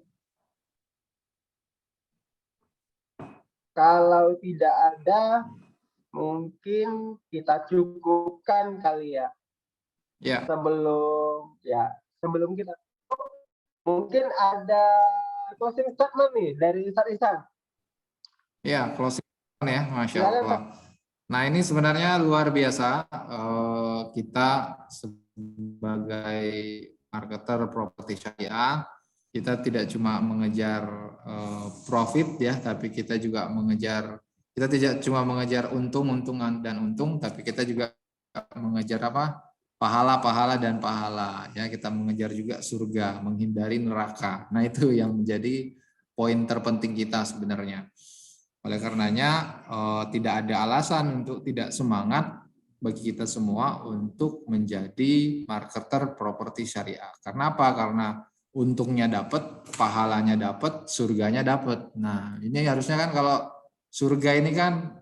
Kalau tidak ada, mungkin kita cukupkan kali ya. Ya, sebelum kita mungkin ada closing statement nih dari Ustaz Ihsan. ya closing ya, Masya Silakan, Allah. Nah ini sebenarnya luar biasa, kita sebagai marketer properti syariah, kita tidak cuma mengejar profit ya, tapi kita juga kita tidak cuma mengejar untung-untungan dan untung, tapi kita juga mengejar apa? Pahala-pahala dan pahala ya, kita mengejar juga surga, menghindari neraka. Nah itu yang menjadi poin terpenting kita sebenarnya. Oleh karenanya tidak ada alasan untuk tidak semangat bagi kita semua untuk menjadi marketer properti syariah. Karena apa? Karena untungnya dapat, pahalanya dapat, surganya dapat. Nah, ini harusnya kan kalau surga ini kan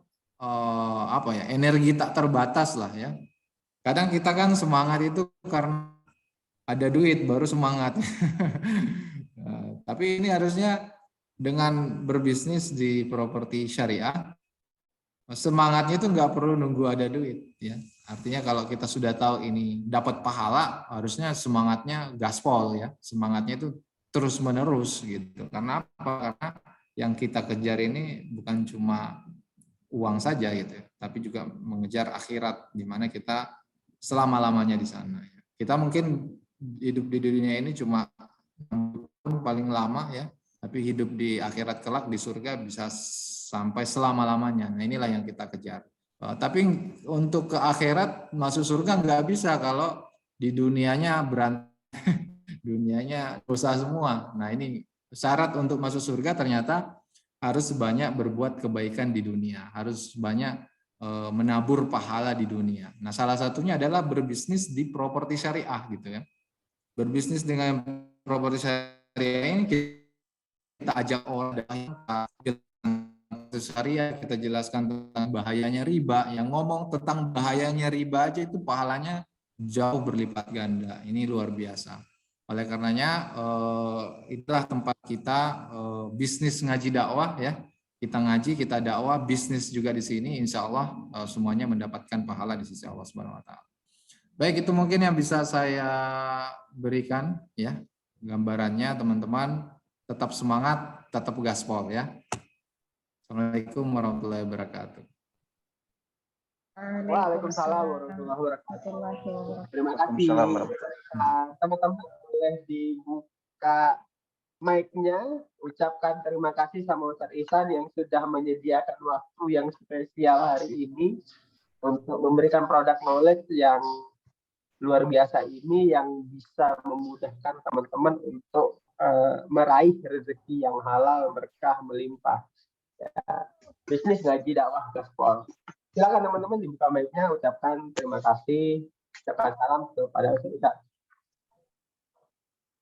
apa ya? Energi tak terbatas lah ya. Kadang kita kan semangat itu karena ada duit baru semangat. Nah, tapi ini harusnya dengan berbisnis di properti syariah, semangatnya itu nggak perlu nunggu ada duit ya. Artinya kalau kita sudah tahu ini dapat pahala, harusnya semangatnya gaspol ya. Semangatnya itu terus menerus gitu. Karena apa? Karena yang kita kejar ini bukan cuma uang saja gitu ya, tapi juga mengejar akhirat di mana kita selama-lamanya di sana. Kita mungkin hidup di dunia ini cuma paling lama ya, tapi hidup di akhirat kelak di surga bisa sampai selama-lamanya. Nah inilah yang kita kejar. Tapi untuk ke akhirat masuk surga nggak bisa kalau di dunianya dunianya dosa semua. Nah ini syarat untuk masuk surga ternyata harus banyak berbuat kebaikan di dunia, harus banyak menabur pahala di dunia. Nah salah satunya adalah berbisnis di properti syariah gitu ya. Berbisnis dengan properti syariah ini kita ajak orang syariah, kita jelaskan tentang bahayanya riba. Yang ngomong tentang bahayanya riba aja itu pahalanya jauh berlipat ganda. Ini luar biasa. Oleh karenanya itulah tempat kita bisnis ngaji dakwah ya. Kita ngaji, kita dakwah, bisnis juga di sini. Insya Allah semuanya mendapatkan pahala di sisi Allah Subhanahu Wa Taala. Baik, itu mungkin yang bisa saya berikan ya gambarannya, teman-teman. Tetap semangat, tetap gaspol ya. Assalamualaikum warahmatullahi wabarakatuh. Waalaikumsalam warahmatullahi wabarakatuh. Terima kasih. Teman-teman boleh dibuka mic-nya. Ucapkan terima kasih sama Ustaz Ihsan yang sudah menyediakan waktu yang spesial hari ini untuk memberikan produk knowledge yang luar biasa ini yang bisa memudahkan teman-teman untuk meraih rezeki yang halal, berkah, melimpah. Ya, bisnis ngaji dakwah gaspol. Silakan teman-teman dibuka mic-nya, ucapkan terima kasih, ucapkan salam kepada Ustaz Ihsan.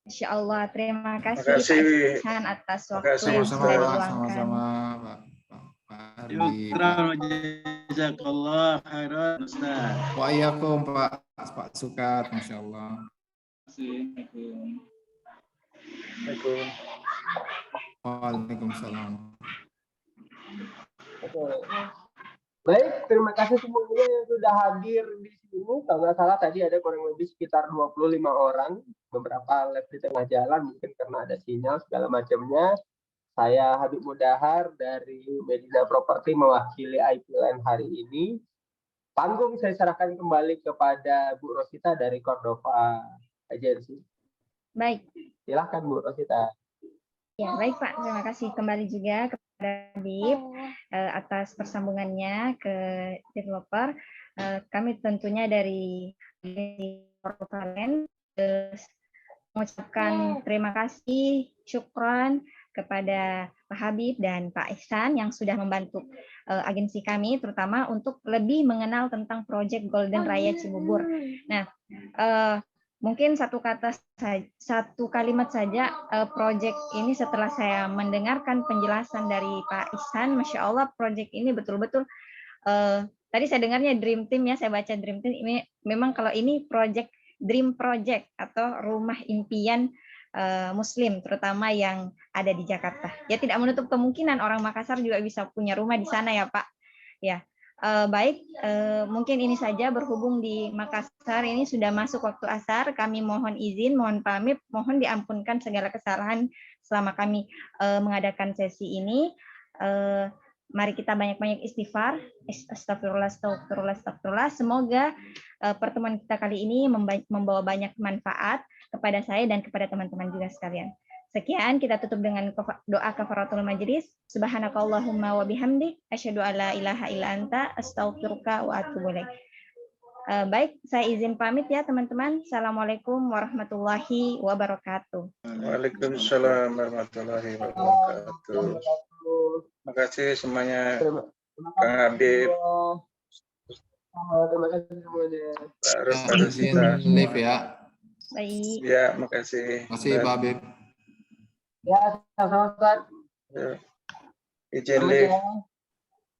Insya Allah, terima kasih Pak Ihsan atas waktu yang sudah diluangkan. Sama-sama Pak Ardi. Jazakallah khairan Ustaz. Waalaikumsalam Pak Sukat, Masya Allah. Waalaikumsalam. Baik, terima kasih semuanya yang sudah hadir di sini. Kalau nggak salah tadi ada kurang lebih sekitar 25 orang. Beberapa live di tengah jalan mungkin karena ada sinyal segala macamnya. Saya Habib Mudahar dari Medina Property mewakili IP Land hari ini. Panggung saya serahkan kembali kepada Bu Rosita dari Cordova Agency. Baik. Silahkan Bu Rosita. Ya, baik Pak. Terima kasih kembali juga kepada Habib atas persambungannya ke developer. Kami tentunya dari Cordova Land mengucapkan terima kasih, syukron kepada Pak Habib dan Pak Ihsan yang sudah membantu agensi kami, terutama untuk lebih mengenal tentang proyek Golden Raya Cibubur. Nah, mungkin satu kalimat saja proyek ini setelah saya mendengarkan penjelasan dari Pak Ihsan, Masya Allah proyek ini betul-betul tadi saya dengarnya Dream Team ya, saya baca Dream Team ini memang kalau ini proyek Dream Project atau rumah impian Muslim, terutama yang ada di Jakarta. Ya tidak menutup kemungkinan orang Makassar juga bisa punya rumah di sana ya Pak. Ya, Baik, mungkin ini saja berhubung di Makassar ini sudah masuk waktu asar. Kami mohon izin, mohon pamit, mohon diampunkan segala kesalahan selama kami mengadakan sesi ini. Mari kita banyak-banyak istighfar. Astagfirullah, astagfirullah, astagfirullah. Semoga pertemuan kita kali ini membawa banyak manfaat kepada saya dan kepada teman-teman juga sekalian. Sekian, kita tutup dengan doa kafaratul majlis. Subhanakallahumma wa bihamdik, asyhadu alla ilaha illa anta, astaghfiruka wa atubu ilaik. Baik, saya izin pamit ya teman-teman. Assalamualaikum warahmatullahi wabarakatuh. Waalaikumsalam warahmatullahi wabarakatuh. Terima kasih semuanya. Kang Habib. Terima kasih semuanya. Harus Izin kita. live ya. Baik. Ya, makasih. Terima kasih Pak Habib. Ya, sama-sama. Ya. Izin live.